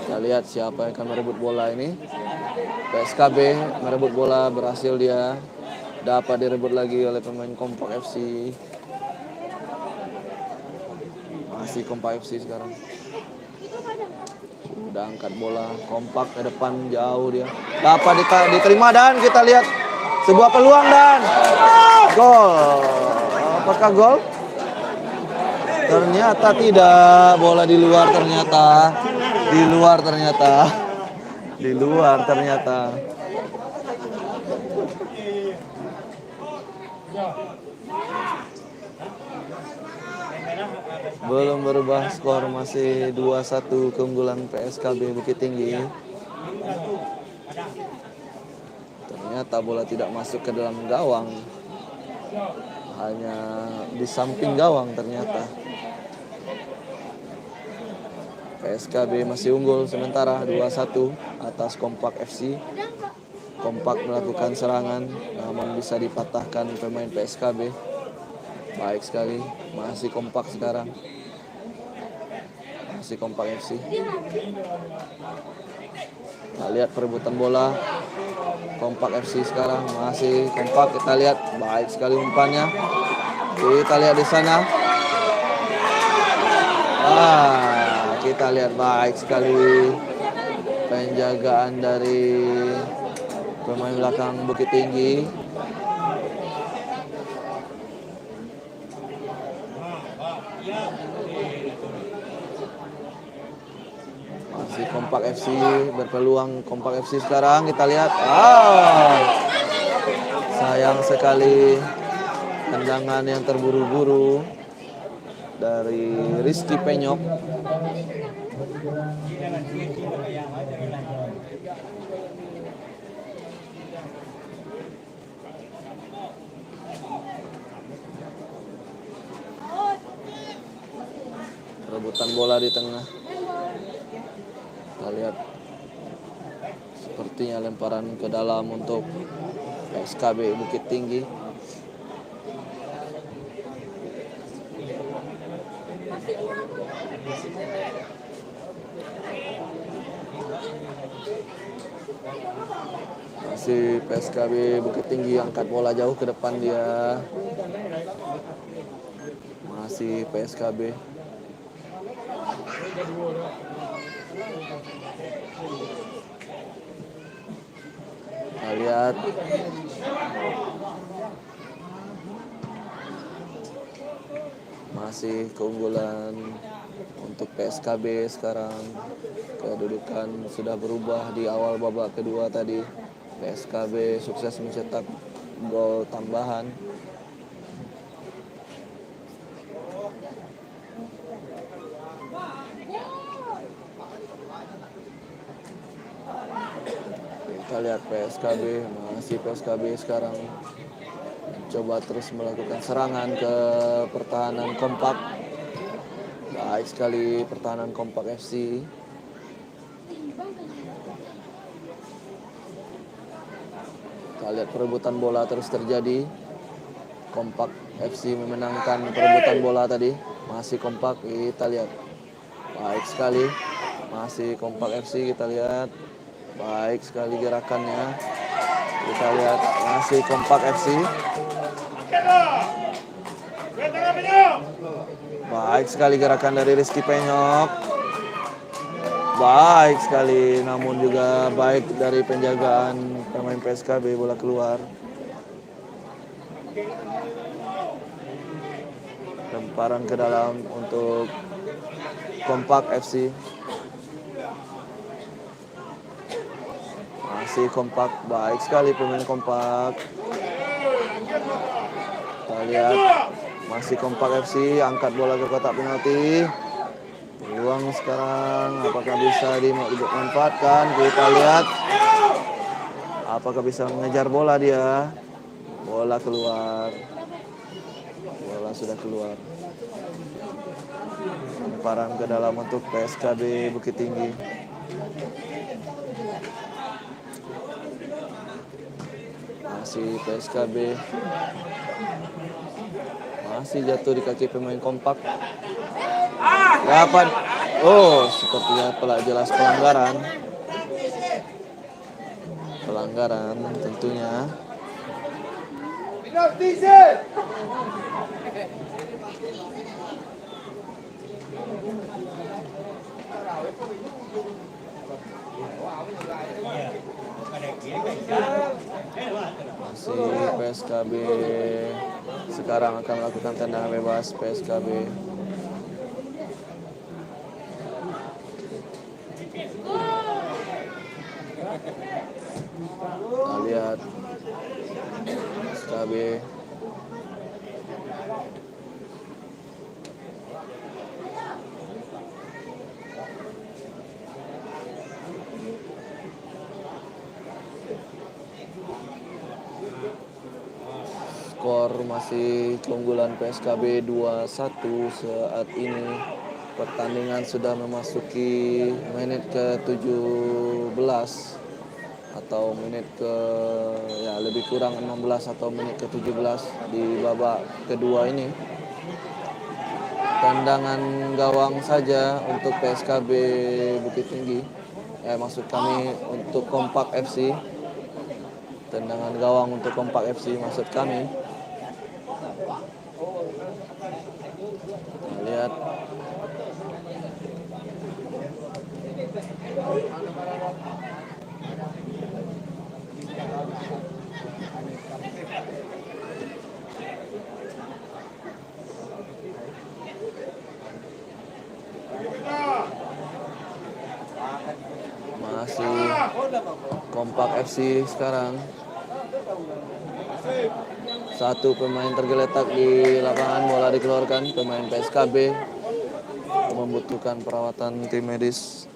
Kita lihat siapa yang akan merebut bola ini. PSKB merebut bola, berhasil dia. Dapat direbut lagi oleh pemain Kompak FC. Masih Kompak FC sekarang. Sudah angkat bola, Kompak ke depan jauh dia. Dapat diterima dan kita lihat sebuah peluang dan gol. Apakah gol? Ternyata tidak. Bola di luar ternyata. Di luar ternyata. Belum berubah skor, masih 2-1 keunggulan PSKB Bukit Tinggi. Ternyata bola tidak masuk ke dalam gawang. Hanya di samping gawang ternyata. PSKB masih unggul sementara 2-1 atas Kompak FC. Kompak melakukan serangan namun bisa dipatahkan pemain PSKB. Baik sekali, masih Kompak sekarang. Masih Kompak FC. Kita lihat perebutan bola. Kompak FC sekarang masih Kompak. Kita lihat baik sekali umpannya. Kita lihat di sana. Kita lihat baik sekali penjagaan dari pemain belakang Bukit Tinggi. Masih Kompak FC berpeluang. Kompak FC sekarang kita lihat. Sayang sekali tendangan yang terburu-buru dari Rizky Penyok. Rebutan bola di tengah. Kita lihat sepertinya lemparan ke dalam untuk PSKB Bukit Tinggi. Masih PSKB Bukit Tinggi angkat bola jauh ke depan dia. Masih PSKB. Kita lihat masih keunggulan untuk PSKB sekarang. Kedudukan sudah berubah di awal babak kedua tadi. PSKB sukses mencetak gol tambahan. Kita lihat PSKB, masih PSKB sekarang coba terus melakukan serangan ke pertahanan kompak. Baik sekali pertahanan kompak FC. Kita lihat perebutan bola terus terjadi. Kompak FC memenangkan perebutan bola tadi. Masih kompak, kita lihat. Baik sekali. Masih kompak FC, kita lihat. Baik sekali gerakannya. Kita lihat masih kompak FC. Baik sekali gerakan dari Rizky Penyok. Baik sekali, namun juga baik dari penjagaan pemain PSKB, bola keluar. Lemparan ke dalam untuk kompak FC. Masih kompak, baik sekali pemain kompak. Kita lihat masih kompak FC, angkat bola ke kotak penalti. Peluang sekarang apakah bisa dimanfaatkan? Kita lihat apakah bisa mengejar bola dia. Bola keluar. Bola sudah keluar. Lemparan ke dalam untuk PSKB Bukit Tinggi. Masih PSKB. Masih jatuh di kaki pemain kompak. Dapat. Oh, sepertinya jelas pelanggaran. Pelanggaran tentunya. Masih PSKB sekarang akan melakukan tendangan bebas PSKB. Kita lihat PSKB. Skor masih keunggulan PSKB 2-1 saat ini. Pertandingan sudah memasuki menit ke-17 atau menit lebih kurang 16 atau menit ke-17 di babak kedua ini. Tendangan gawang saja untuk PSKB Bukit Tinggi. Maksud kami untuk Kompak FC. Tendangan gawang untuk Kompak FC maksud kami. Kita lihat. Masih Kompak FC sekarang. Satu pemain tergeletak di lapangan, bola dikeluarkan. Pemain PSKB membutuhkan perawatan tim medis.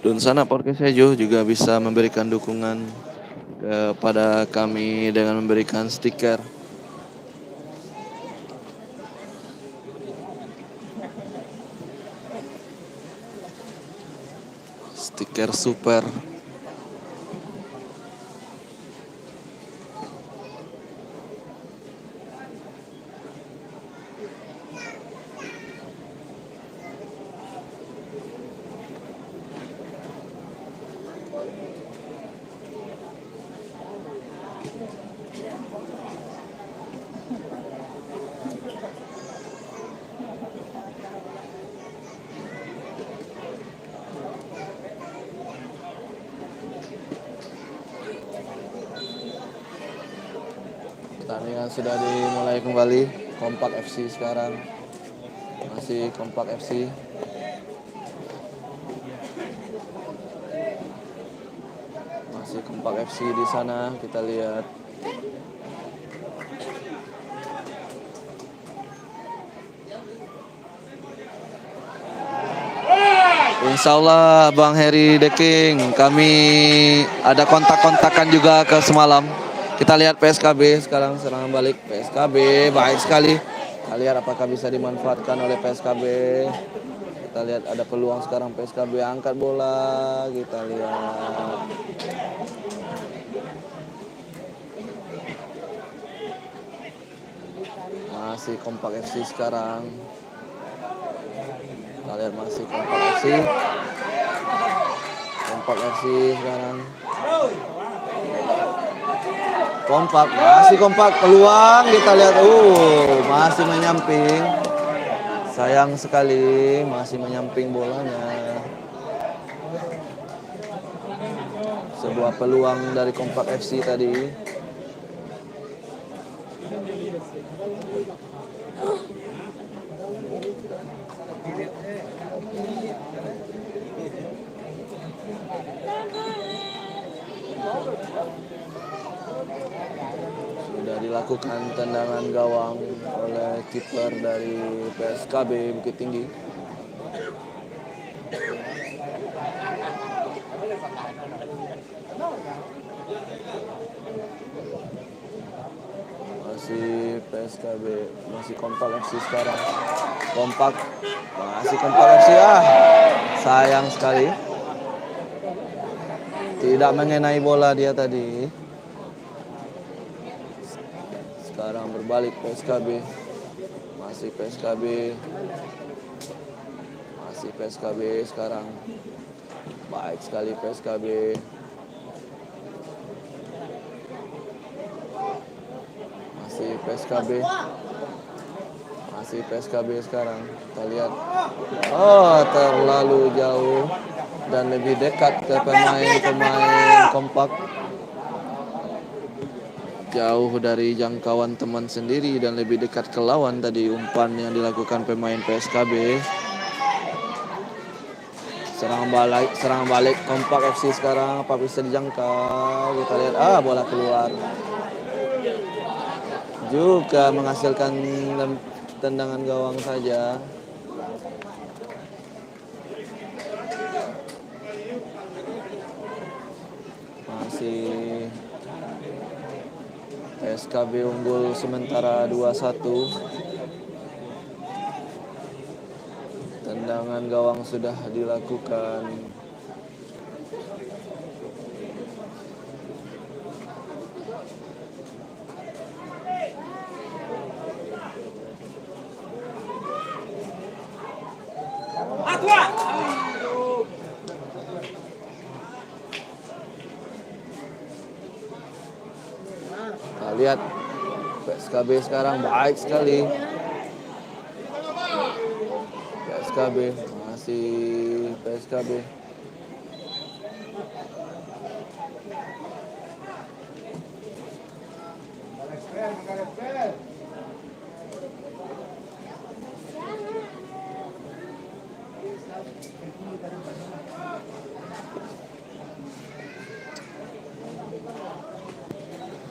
Dunsana Podcast Hejo juga bisa memberikan dukungan kepada kami dengan memberikan stiker. Stiker super. Pertandingan sudah dimulai kembali. Kompak FC sekarang. Masih Kompak FC. Masih Kompak FC di sana, kita lihat. Insya Allah Bang Heri Deking, kami ada kontak-kontakan juga ke semalam. Kita lihat PSKB sekarang serangan balik PSKB baik sekali. Kita lihat apakah bisa dimanfaatkan oleh PSKB. Kita lihat ada peluang sekarang PSKB angkat bola. Kita lihat. Masih Kompak FC sekarang. Kita lihat masih Kompak FC. Kompak FC sekarang. Kompak, masih Kompak, peluang kita lihat, masih menyamping. Sayang sekali, masih menyamping bolanya. Sebuah peluang dari Kompak FC tadi. Sudah dilakukan tendangan gawang oleh kiper dari PSKB Bukit Tinggi. Masih PSKB, masih Kompak FC sekarang. Kompak, masih Kompak FC. Sayang sekali. Tidak mengenai bola dia tadi. Sekarang berbalik PSKB. Masih PSKB. Masih PSKB sekarang. Baik sekali PSKB. Masih PSKB. Masih PSKB sekarang. Kita lihat. Terlalu jauh dan lebih dekat ke pemain Kompak. Jauh dari jangkauan teman sendiri dan lebih dekat ke lawan tadi umpan yang dilakukan pemain PSKB. Serang balik Kompak FC sekarang, apa bisa dijangkau? Kita lihat, bola keluar. Juga menghasilkan tendangan gawang saja. Masih PSKB unggul sementara 2-1. Tendangan gawang sudah dilakukan. Kita lihat PSKB sekarang baik sekali. PSKB, masih PSKB.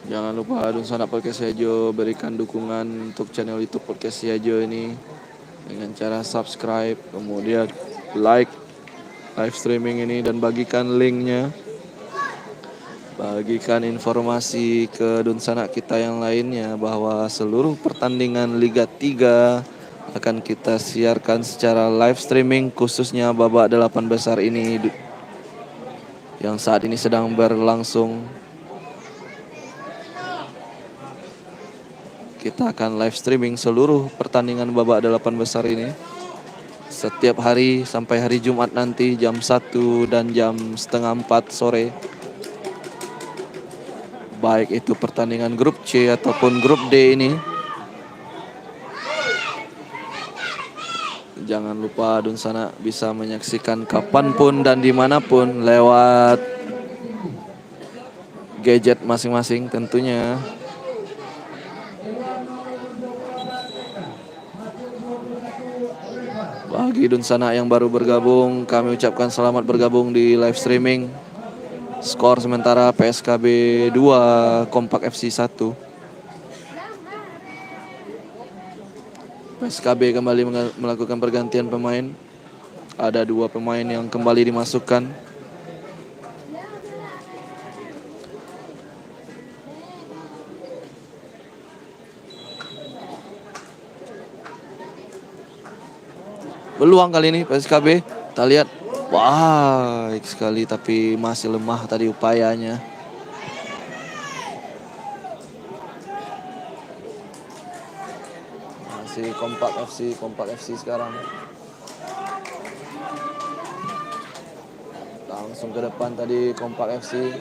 Jangan lupa Dunsanak Podcast Siajo berikan dukungan untuk channel YouTube Podcast Siajo ini dengan cara subscribe, kemudian like live streaming ini dan bagikan linknya. Bagikan informasi ke Dunsanak kita yang lainnya bahwa seluruh pertandingan Liga 3 akan kita siarkan secara live streaming, khususnya babak 8 besar ini yang saat ini sedang berlangsung. Kita akan live streaming seluruh pertandingan babak 8 besar ini setiap hari sampai hari Jumat nanti jam 1 dan jam setengah 4 sore. Baik itu pertandingan grup C ataupun grup D ini. Jangan lupa Dunsanak bisa menyaksikan kapanpun dan dimanapun lewat gadget masing-masing tentunya. Bagi Dunsanak yang baru bergabung, kami ucapkan selamat bergabung di live streaming. Skor sementara PSKB 2, Kompak FC 1. PSKB kembali melakukan pergantian pemain. Ada 2 pemain yang kembali dimasukkan. Peluang kali ini PSKB. Kita lihat. Wah, baik sekali tapi masih lemah tadi upayanya. Masih Kompak FC sekarang. Langsung ke depan tadi Kompak FC.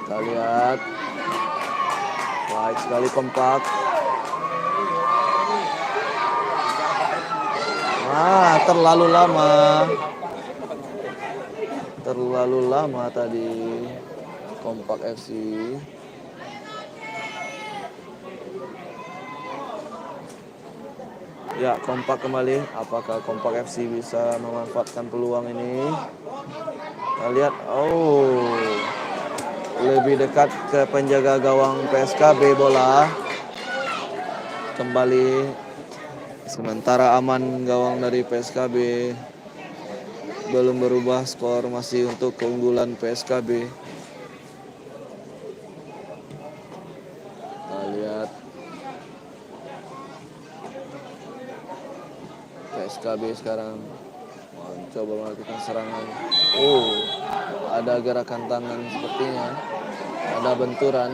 Kita lihat. Baik sekali Kompak. Terlalu lama tadi Kompak FC. Ya, Kompak kembali. Apakah Kompak FC bisa memanfaatkan peluang ini? Kita lihat. Oh, lebih dekat ke penjaga gawang PSKB bola. Kembali. Sementara aman gawang dari PSKB. Belum berubah, skor masih untuk keunggulan PSKB. Kita lihat. PSKB sekarang mencoba melakukan serangan. Oh, ada gerakan tangan sepertinya. Ada benturan.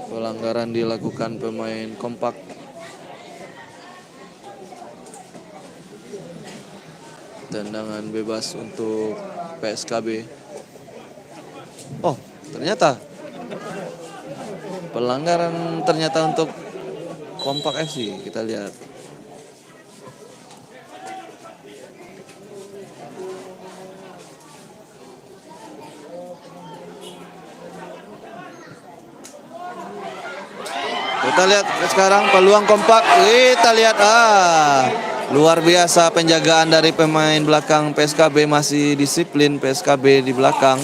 Pelanggaran dilakukan pemain Kompak. Tendangan bebas untuk PSKB. Oh, ternyata pelanggaran untuk Kompak FC. Kita lihat. Kita lihat sekarang peluang Kompak. Kita lihat luar biasa penjagaan dari pemain belakang PSKB, masih disiplin PSKB di belakang.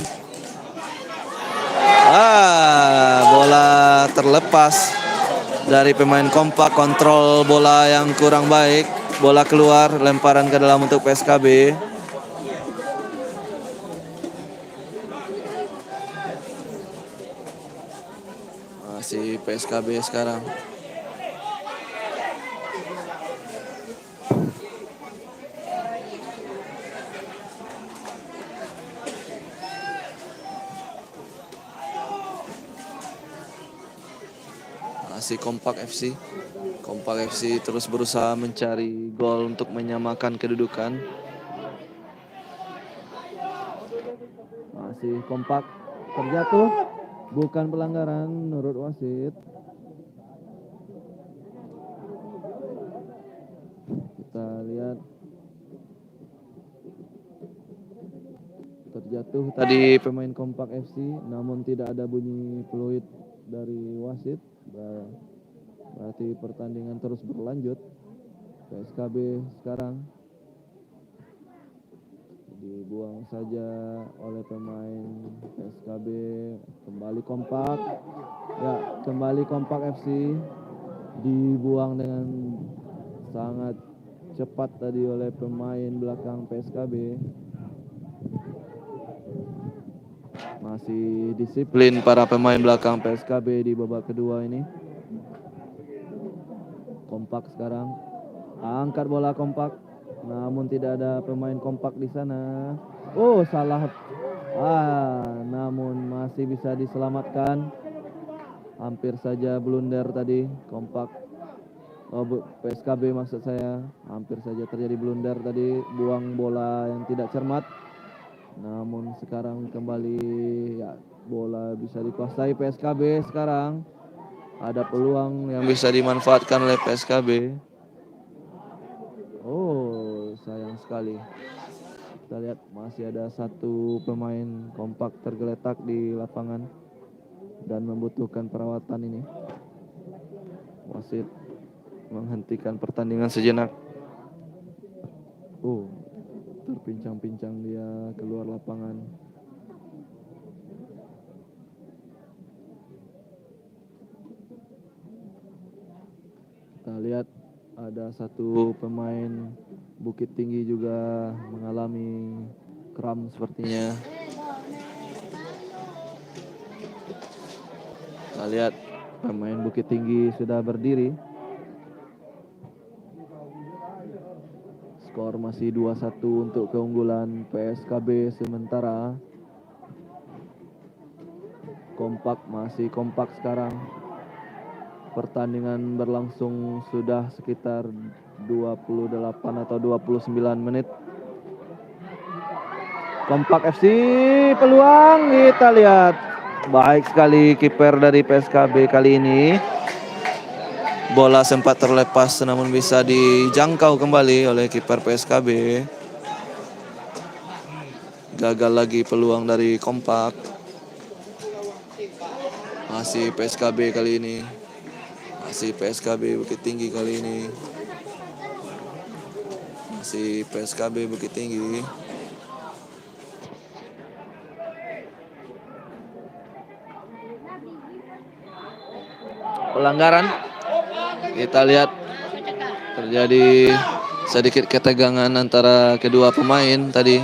Bola terlepas dari pemain Kompak, kontrol bola yang kurang baik. Bola keluar, lemparan ke dalam untuk PSKB. Masih PSKB sekarang. Masih Kompak FC. Kompak FC terus berusaha mencari gol untuk menyamakan kedudukan. Masih Kompak, terjatuh. Bukan pelanggaran menurut wasit. Kita lihat terjatuh tadi pemain Kompak FC, namun tidak ada bunyi peluit dari wasit. Berarti pertandingan terus berlanjut. PSKB sekarang dibuang saja oleh pemain PSKB. Kembali Kompak. Ya, kembali Kompak FC. Dibuang dengan sangat cepat tadi oleh pemain belakang PSKB. Masih disiplin para pemain belakang PSKB di babak kedua ini. Kompak sekarang angkat bola Kompak, namun tidak ada pemain Kompak di sana. Oh, salah. Namun masih bisa diselamatkan. Hampir saja blunder tadi Kompak. PSKB maksud saya. Hampir saja terjadi blunder tadi, buang bola yang tidak cermat. Namun sekarang kembali ya, bola bisa dikuasai PSKB sekarang. Ada peluang yang bisa dimanfaatkan oleh PSKB. Oh, sayang sekali. Kita lihat masih ada satu pemain Kompak tergeletak di lapangan dan membutuhkan perawatan ini. Wasit menghentikan pertandingan sejenak. Oh, terpincang-pincang dia keluar lapangan. Kita lihat ada satu pemain Bukit Tinggi juga mengalami kram sepertinya. Kita lihat pemain Bukit Tinggi sudah berdiri. Skor masih 2-1 untuk keunggulan PSKB sementara. Kompak masih kompak sekarang. Pertandingan berlangsung sudah sekitar 28 atau 29 menit. Kompak FC peluang, kita lihat. Baik sekali kiper dari PSKB kali ini. Bola sempat terlepas namun bisa dijangkau kembali oleh kiper PSKB. Gagal lagi peluang dari Kompak. Masih PSKB kali ini. Masih PSKB Bukit Tinggi kali ini. Masih PSKB Bukit Tinggi. Pelanggaran. Kita lihat terjadi sedikit ketegangan antara kedua pemain tadi.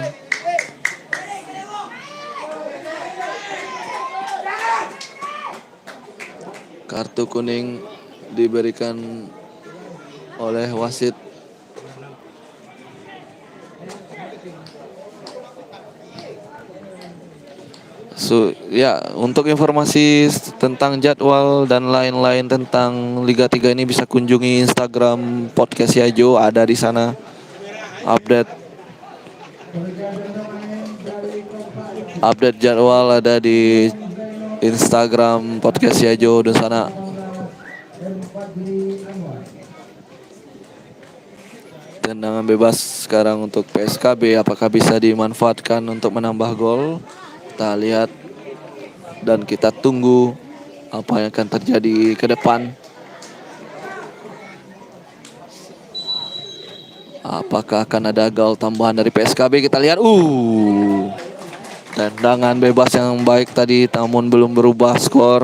Kartu kuning diberikan oleh wasit. Ya, untuk informasi tentang jadwal dan lain-lain tentang Liga 3 ini bisa kunjungi Instagram Podcast Yajo, ada di sana update jadwal ada di Instagram Podcast Yajo di sana. Tendangan bebas sekarang untuk PSKB, apakah bisa dimanfaatkan untuk menambah gol? Kita lihat dan kita tunggu apa yang akan terjadi ke depan. Apakah akan ada gol tambahan dari PSKB? Kita lihat. Tendangan bebas yang baik tadi namun belum berubah skor.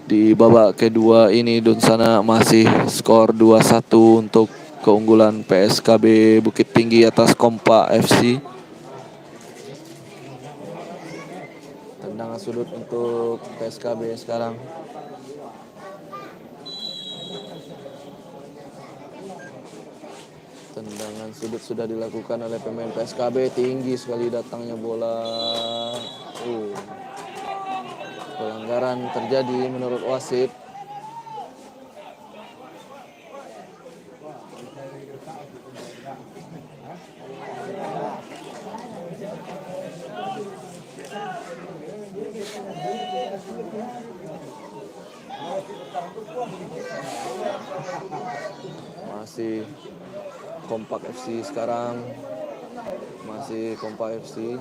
Di babak kedua ini Dunsana masih skor 2-1 untuk keunggulan PSKB Bukit Tinggi atas Kompak FC. Tendangan sudut untuk PSKB sekarang. Tendangan sudut sudah dilakukan oleh pemain PSKB. Tinggi sekali datangnya bola. Pelanggaran terjadi menurut wasit. Masih Kompak FC sekarang. Masih Kompak FC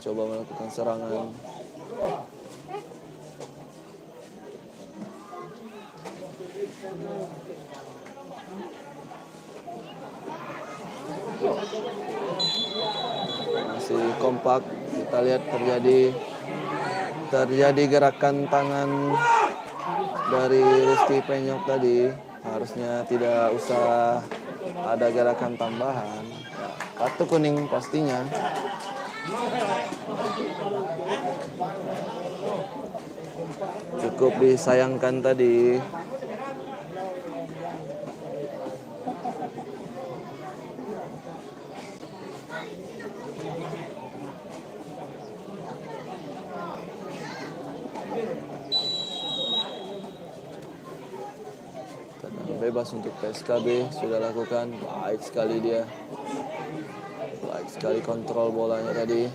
coba melakukan serangan. Masih Kompak. Kita lihat terjadi gerakan tangan dari Rizky Penyok tadi. Harusnya tidak usah ada gerakan tambahan. Kartu kuning pastinya. Cukup disayangkan tadi. Bebas untuk PSKB sudah lakukan. Baik sekali dia. Baik sekali kontrol bolanya tadi.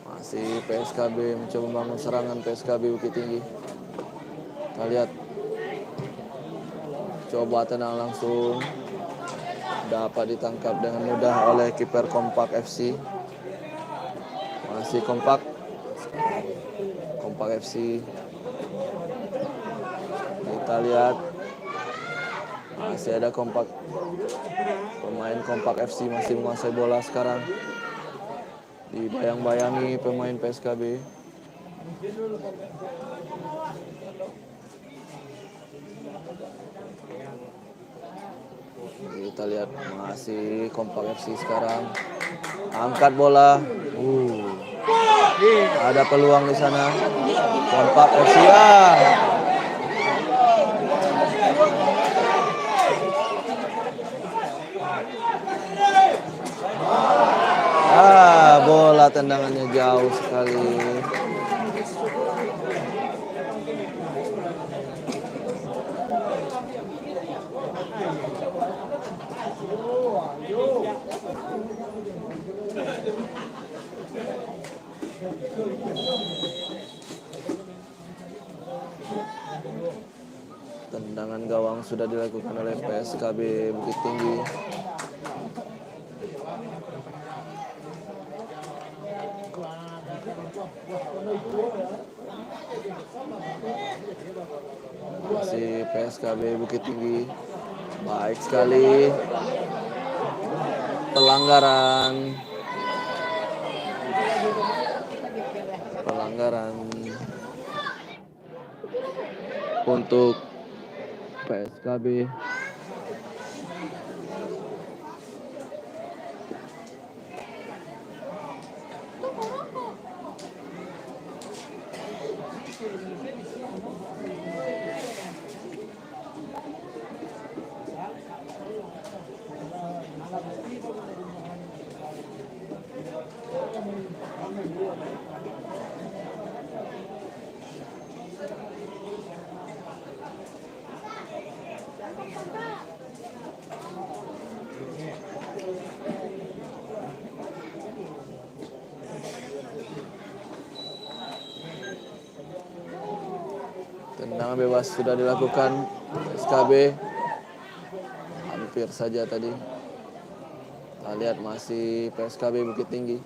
Masih PSKB mencoba membangun serangan PSKB Bukit Tinggi. Kita lihat. Coba tenang langsung. Dapat ditangkap dengan mudah oleh kiper Kompak FC. Masih Kompak FC. Kita lihat masih ada Kompak. Pemain Kompak FC masih menguasai bola sekarang. Dibayang-bayangi pemain PSKB. Kita lihat masih Kompak FC sekarang. Angkat bola. Ada peluang di sana. Kompak FC. Bola tendangannya jauh sekali. Tendangan gawang sudah dilakukan oleh PSKB Bukit Tinggi. Masih PSKB Bukit Tinggi. Baik sekali. Pelanggaran untuk PSKB. Tendangan bebas sudah dilakukan PSKB. Hampir saja tadi. Kita lihat masih PSKB Bukit Tinggi.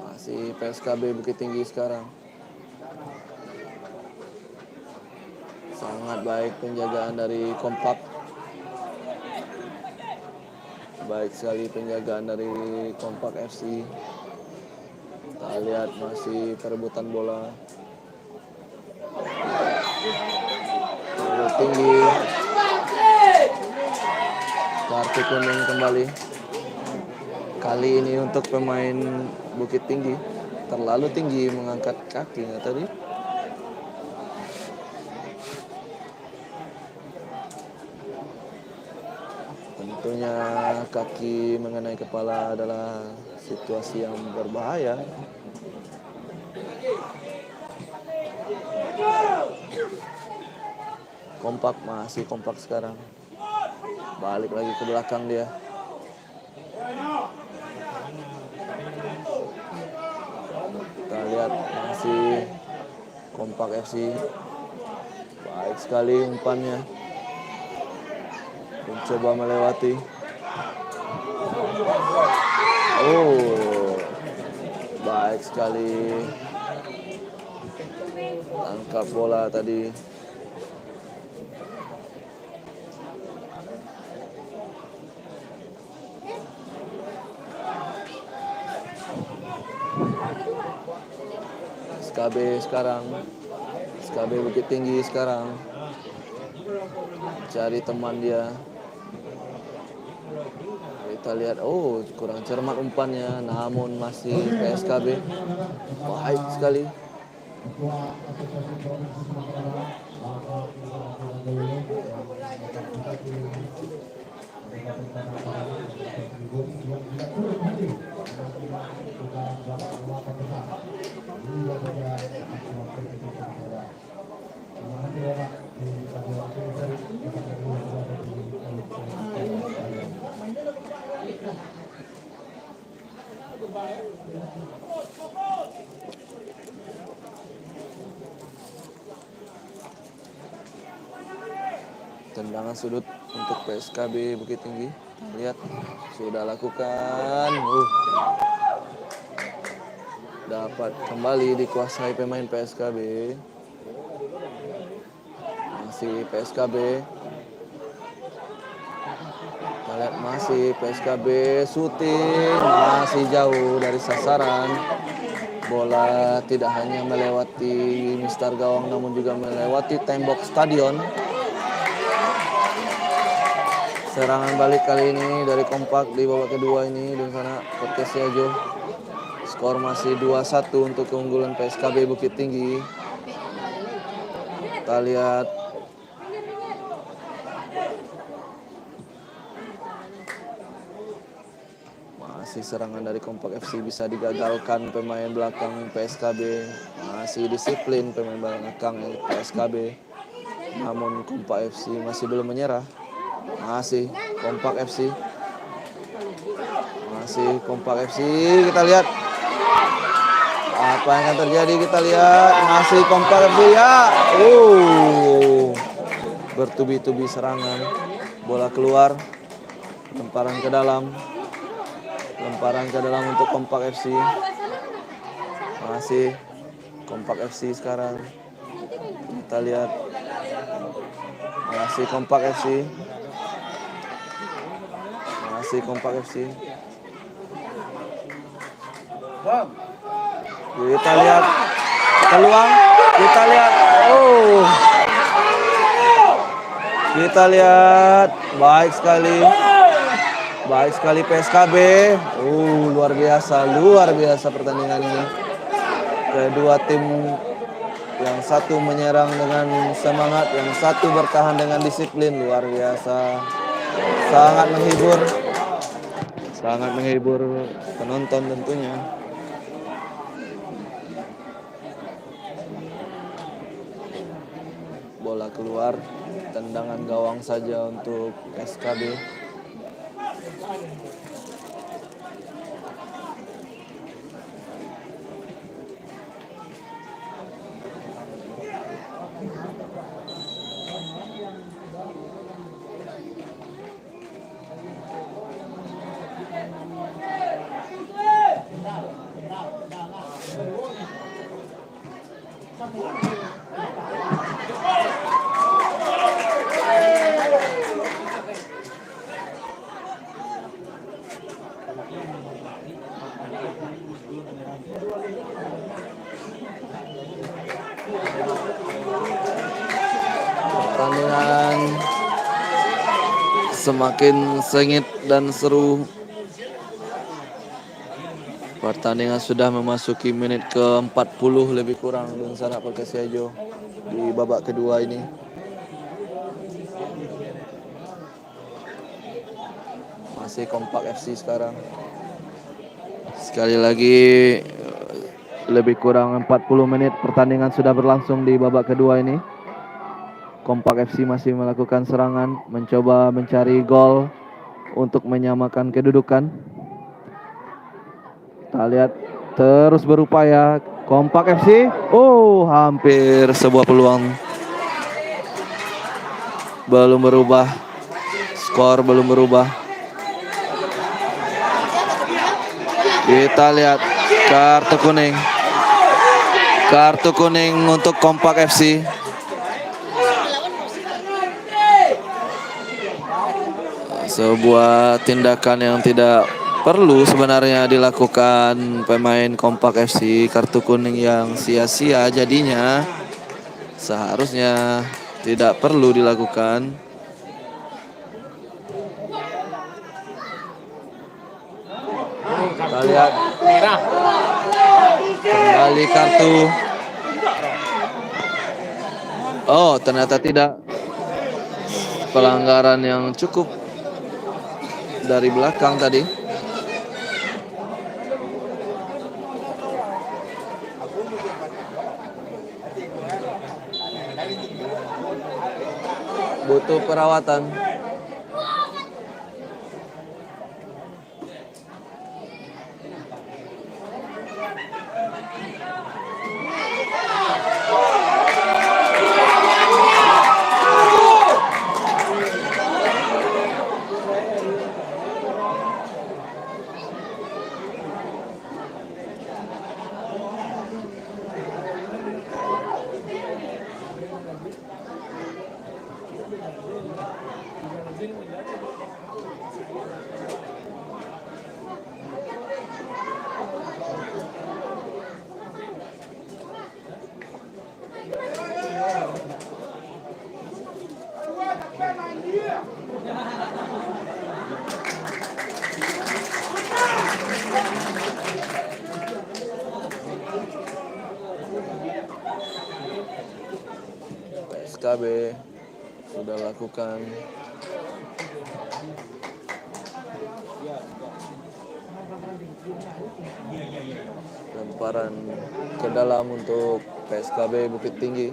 Masih PSKB Bukit Tinggi sekarang. Sangat baik penjagaan dari Kompak. Baik sekali penjagaan dari Kompak FC. Kita lihat masih perebutan bola. Tinggi. Kartu kuning kembali. Kali ini untuk pemain Bukit Tinggi. Terlalu tinggi mengangkat kakinya tadi. Tentunya kaki mengenai kepala adalah situasi yang berbahaya. Kompak, masih Kompak sekarang. Balik lagi ke belakang dia. Kita lihat masih Kompak FC. Baik sekali umpannya. Mencoba melewati. Oh, baik sekali. Angkat bola tadi. SKB sekarang. SKB Bukit Tinggi sekarang. Cari teman dia. Kita lihat, oh kurang cermat umpannya, namun masih PSKB. Baik sekali. Tendangan sudut untuk PSKB Bukit Tinggi. Lihat, sudah lakukan. Dapat kembali dikuasai pemain PSKB. Masih PSKB. Kita lihat masih PSKB shooting, masih jauh dari sasaran. Bola tidak hanya melewati mistar gawang namun juga melewati tembok stadion. Serangan balik kali ini dari Kompak di babak kedua ini di sana Podcast Siajo. Skor masih 2-1 untuk keunggulan PSKB Bukit Tinggi. Kita lihat masih serangan dari Kompak FC bisa digagalkan pemain belakang PSKB. Masih disiplin pemain belakang PSKB. Namun Kompak FC masih belum menyerah. Masih Kompak FC. Masih Kompak FC. Kita lihat apa yang akan terjadi. Kita lihat masih Kompak FC ya. Bertubi-tubi serangan. Bola keluar. Lemparan ke dalam. Lemparan ke dalam untuk Kompak FC. Masih Kompak FC sekarang. Kita lihat masih Kompak FC. Masih Kompak FC. Kita lihat peluang. Kita lihat. Kita lihat. Baik sekali. Baik sekali PSKB. Luar biasa pertandingan ini. Kedua tim, yang satu menyerang dengan semangat, yang satu bertahan dengan disiplin. Luar biasa. Sangat menghibur. Sangat menghibur penonton tentunya. Bola keluar, tendangan gawang saja untuk SKB. Pertandingan semakin sengit dan seru. Pertandingan sudah memasuki menit ke-40 lebih kurang di sana Podcast Siajo di babak kedua ini. Masih Kompak FC sekarang. Sekali lagi lebih kurang 40 menit pertandingan sudah berlangsung di babak kedua ini. Kompak FC masih melakukan serangan, mencoba mencari gol untuk menyamakan kedudukan. Kita lihat terus berupaya Kompak FC. Oh, hampir sebuah peluang. Belum berubah. Skor belum berubah. Kita lihat kartu kuning. Kartu kuning untuk Kompak FC. Sebuah tindakan yang tidak perlu sebenarnya dilakukan pemain Kompak FC. Kartu kuning yang sia-sia jadinya. Seharusnya tidak perlu dilakukan. Kita lihat kembali kartu. Oh, ternyata tidak. Pelanggaran yang cukup dari belakang tadi. Butuh perawatan. PSKB sudah lakukan lemparan ke dalam untuk PSKB Bukit Tinggi.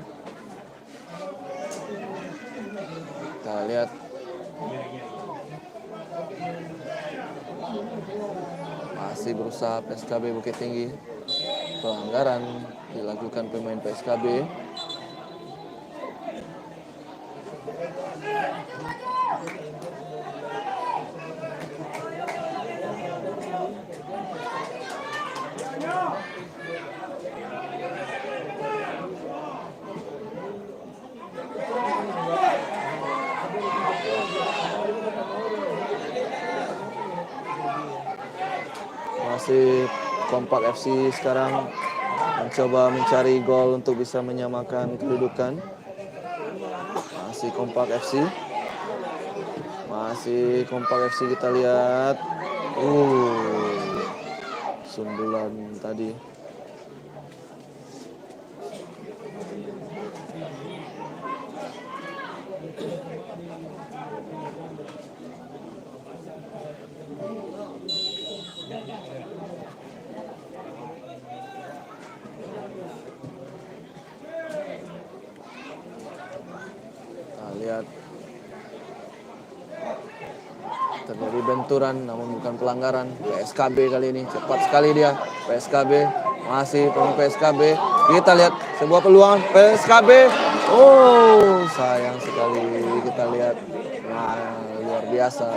Kita lihat masih berusaha PSKB Bukit Tinggi. Pelanggaran dilakukan pemain PSKB. Masih Kompak FC sekarang mencoba mencari gol untuk bisa menyamakan kedudukan. Masih Kompak FC. Masih Kompak FC, kita lihat. Sundulan tadi. Lihat terjadi benturan namun bukan pelanggaran. PSKB kali ini cepat sekali dia. PSKB masih pemain PSKB. Kita lihat sebuah peluang PSKB. Oh, sayang sekali. Kita lihat, nah, luar biasa.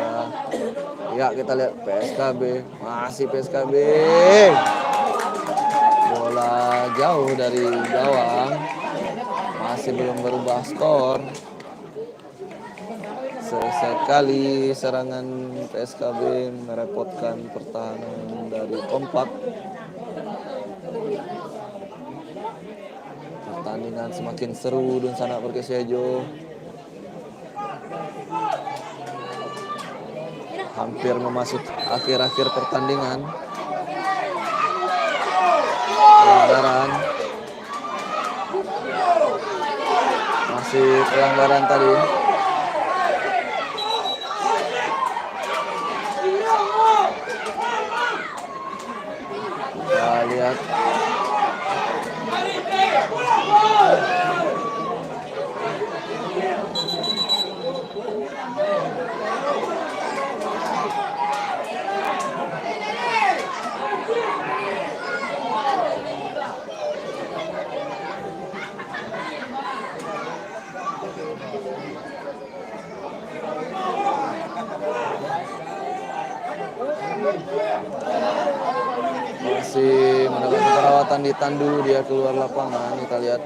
Ya, kita lihat PSKB, masih PSKB. Bola jauh dari gawang. Masih belum berubah skor. Sesekali serangan PSKB merepotkan pertahanan dari Kompak. Pertandingan semakin seru dan Sanak Perkesejo. Hampir memasuki akhir-akhir pertandingan. Pelanggaran. Masih pelanggaran tadi. Kita lihat. perawatan ditandu, dia keluar lapangan. Kita lihat.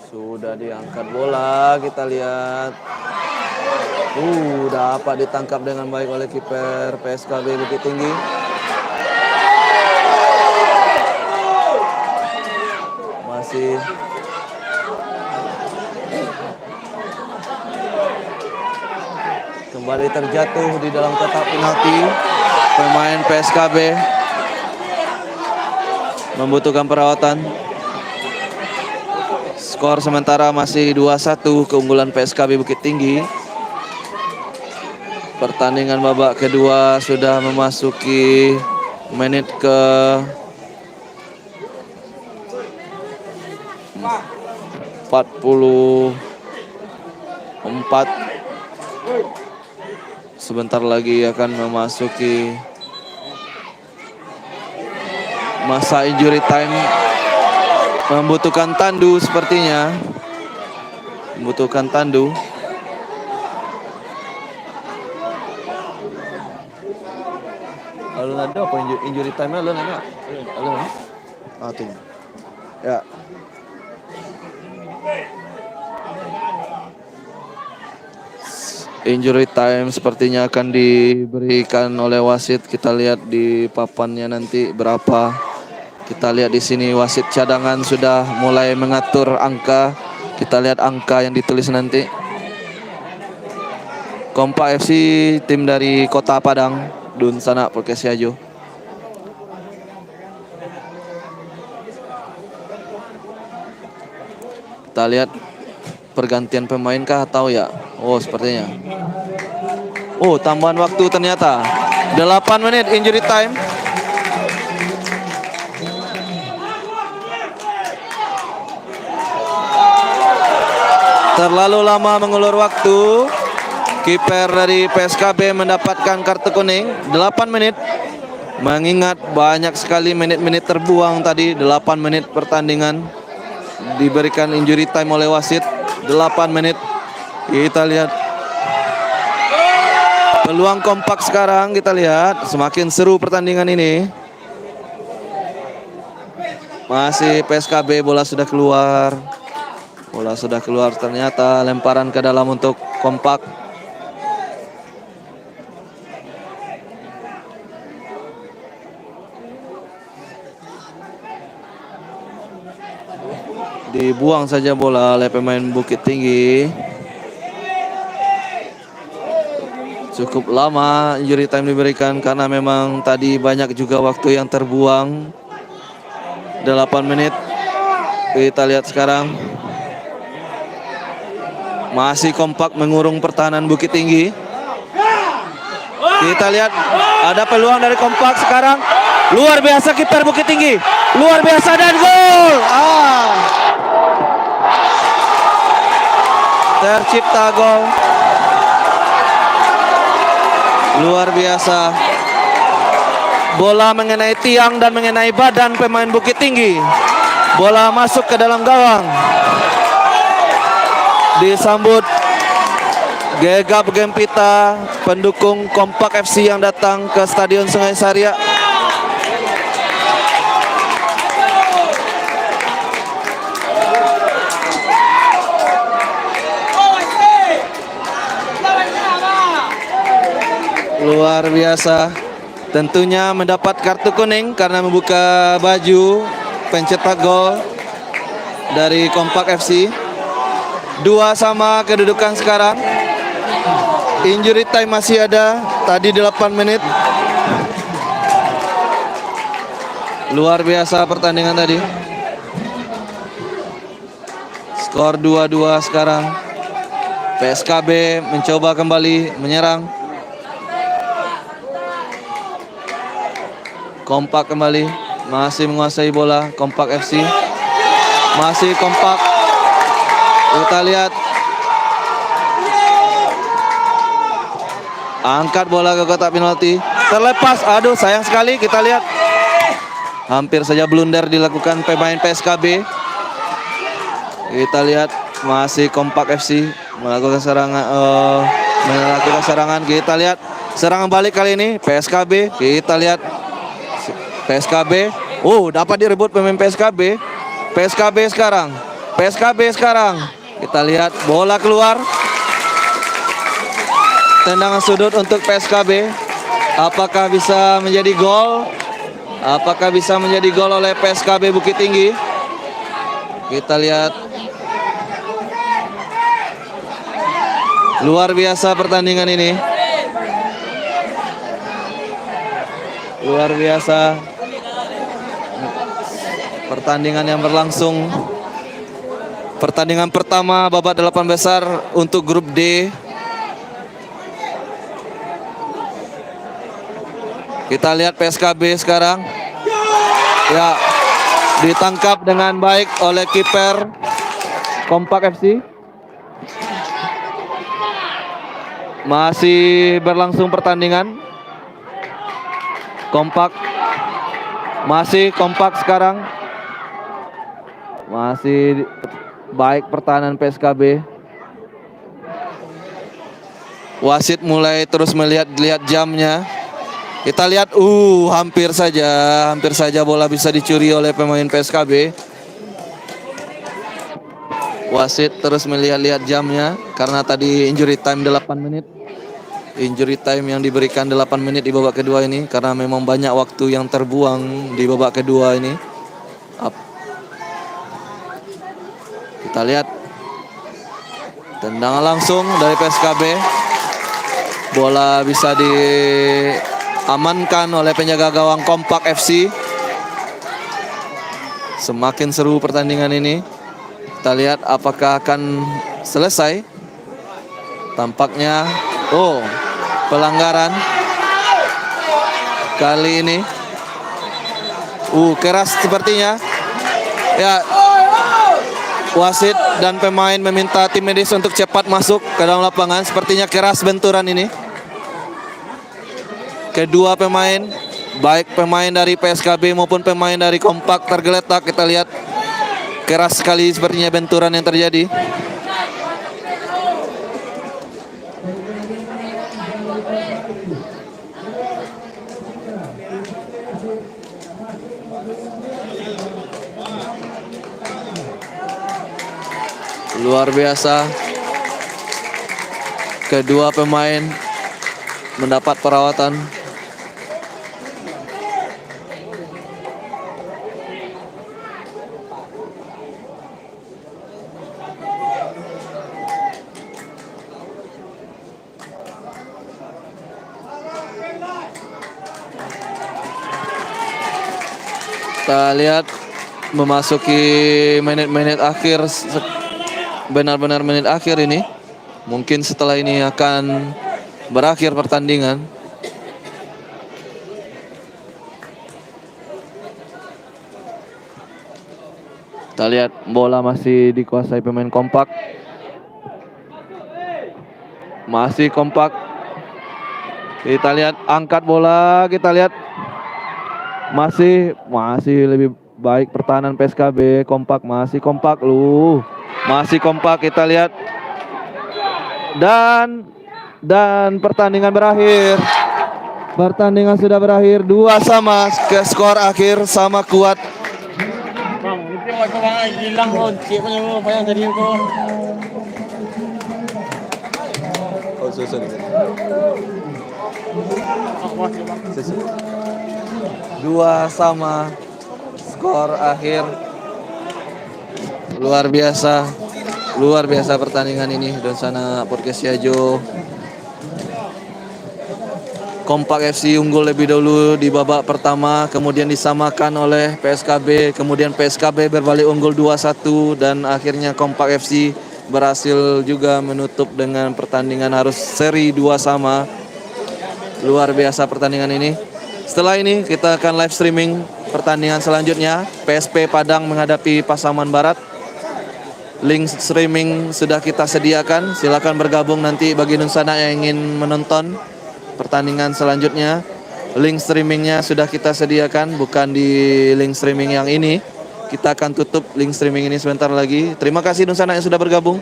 Sudah diangkat bola, kita lihat. Dapat ditangkap dengan baik oleh kiper PSKB Bukit Tinggi. Masih kembali terjatuh di dalam kotak penalti. Pemain PSKB membutuhkan perawatan. Skor sementara masih 2-1 keunggulan PSKB Bukit Tinggi. Pertandingan babak kedua sudah memasuki menit ke 44. Sebentar lagi akan memasuki masa injury time. Membutuhkan tandu sepertinya. Membutuhkan tandu. Alun ada apa injury time alun ada? Alun. Tuh. Ya. Injury time sepertinya akan diberikan oleh wasit. Kita lihat di papannya nanti berapa. Kita lihat di sini wasit cadangan sudah mulai mengatur angka. Kita lihat angka yang ditulis nanti. Kompak FC, tim dari Kota Padang, Dun Sanak Perkesiajo. Kita lihat pergantian pemain kah atau ya? Sepertinya. Tambahan waktu ternyata. 8 menit injury time. Terlalu lama mengulur waktu. Kiper dari PSKB mendapatkan kartu kuning 8 menit. Mengingat banyak sekali menit-menit terbuang tadi. 8 menit pertandingan. Diberikan injury time oleh wasit 8 menit. Kita lihat peluang kompak sekarang. Kita lihat semakin seru pertandingan ini. Masih PSKB, bola sudah keluar. Bola sudah keluar, ternyata lemparan ke dalam untuk kompak. Dibuang saja bola oleh pemain Bukit Tinggi. Cukup lama injury time diberikan karena memang tadi banyak juga waktu yang terbuang. 8 menit. Kita lihat sekarang. Masih kompak mengurung pertahanan Bukit Tinggi. Kita lihat ada peluang dari kompak sekarang. Luar biasa kiper Bukit Tinggi. Luar biasa dan gol. Tercipta gol. Luar biasa. Bola mengenai tiang dan mengenai badan pemain Bukit Tinggi. Bola masuk ke dalam gawang. Disambut gegap gempita pendukung Kompak FC yang datang ke Stadion Sungai Saria. Luar biasa. Tentunya mendapat kartu kuning karena membuka baju pencetak gol dari Kompak FC. 2-2 kedudukan sekarang. Injury time masih ada. Tadi 8 menit. Luar biasa pertandingan tadi. Skor 2-2 sekarang. PSKB mencoba kembali menyerang. Kompak kembali. Masih menguasai bola Kompak FC. Masih kompak. Kita lihat Angkat bola ke kotak penalti. Terlepas. Aduh, sayang sekali. Kita lihat. Hampir saja blunder dilakukan pemain PSKB. Kita lihat masih Kompak FC melakukan serangan. Kita lihat serangan balik kali ini PSKB. Kita lihat PSKB. Dapat direbut pemain PSKB. PSKB sekarang. Kita lihat bola keluar. Tendangan sudut untuk PSKB. Apakah bisa menjadi gol? Oleh PSKB Bukit Tinggi? Kita lihat. Luar biasa pertandingan ini. Luar biasa. Pertandingan yang berlangsung. Pertandingan pertama babak 8 besar untuk grup D. Kita lihat PSKB sekarang. Ya, ditangkap dengan baik oleh kiper Kompak FC. Masih berlangsung pertandingan. Masih kompak sekarang. Masih baik pertahanan PSKB. Wasit mulai terus melihat jamnya. Kita lihat, hampir saja bola bisa dicuri oleh pemain PSKB. Wasit terus melihat jamnya karena tadi injury time 8 menit. Injury time yang diberikan 8 menit di babak kedua ini karena memang banyak waktu yang terbuang di babak kedua ini. Kita lihat tendangan langsung dari PSKB. Bola bisa diamankan oleh penjaga gawang Kompak FC. Semakin seru pertandingan ini. Kita lihat apakah akan selesai. Tampaknya pelanggaran kali ini. Keras sepertinya. Ya, wasit dan pemain meminta tim medis untuk cepat masuk ke dalam lapangan. Sepertinya keras benturan ini. Kedua pemain, baik pemain dari PSKB maupun pemain dari Kompak tergeletak. Kita lihat keras sekali sepertinya benturan yang terjadi. Luar biasa. Kedua pemain mendapat perawatan. Kita lihat memasuki menit-menit akhir, benar-benar menit akhir ini. Mungkin setelah ini akan berakhir pertandingan. Kita lihat bola masih dikuasai pemain Kompak. Masih Kompak. Kita lihat angkat bola, kita lihat masih lebih baik pertahanan PSKB. Kompak masih kompak masih kompak. Kita lihat dan pertandingan berakhir. Pertandingan sudah berakhir 2-2. Ke skor akhir sama kuat. Bang, itu macam hilang kau. Cik punya apa yang tadi kau? Dua sama skor akhir. Luar biasa pertandingan ini. Dan sana Podcast Yajo. Kompak FC unggul lebih dahulu di babak pertama, kemudian disamakan oleh PSKB, kemudian PSKB berbalik unggul 2-1 dan akhirnya Kompak FC berhasil juga menutup dengan pertandingan harus seri 2-2. Luar biasa pertandingan ini. Setelah ini kita akan live streaming pertandingan selanjutnya. PSP Padang menghadapi Pasaman Barat. Link streaming sudah kita sediakan. Silakan bergabung nanti bagi Nunsana yang ingin menonton. pertandingan selanjutnya. Link streamingnya sudah kita sediakan, bukan di link streaming yang ini. Kita akan tutup link streaming ini sebentar lagi. Terima kasih Dunsana yang sudah bergabung.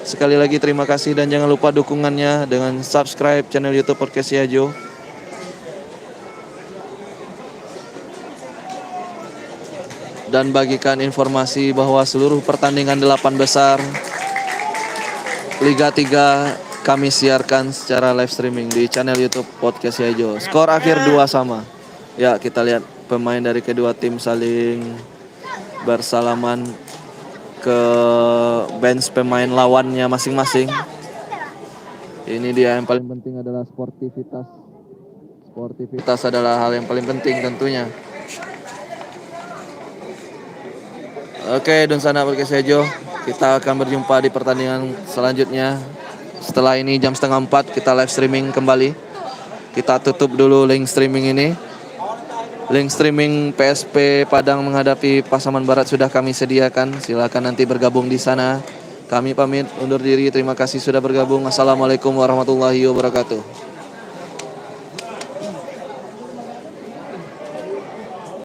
Sekali lagi terima kasih dan jangan lupa dukungannya dengan subscribe channel YouTube Podcast Yajo. Dan bagikan informasi bahwa seluruh pertandingan 8 besar Liga 3 kami siarkan secara live streaming di channel YouTube Podcast Yajo. Skor akhir 2-2. Ya, kita lihat pemain dari kedua tim saling bersalaman ke bench pemain lawannya masing-masing. Ini dia yang paling penting adalah sportivitas. Sportivitas adalah hal yang paling penting tentunya. Oke, Dunsana Podcast Yajo. Kita akan berjumpa di pertandingan selanjutnya. Setelah ini jam 3:30 kita live streaming kembali. Kita tutup dulu link streaming ini. Link streaming PSP Padang menghadapi Pasaman Barat sudah kami sediakan. Silakan nanti bergabung di sana. Kami pamit undur diri. Terima kasih sudah bergabung. Assalamualaikum warahmatullahi wabarakatuh.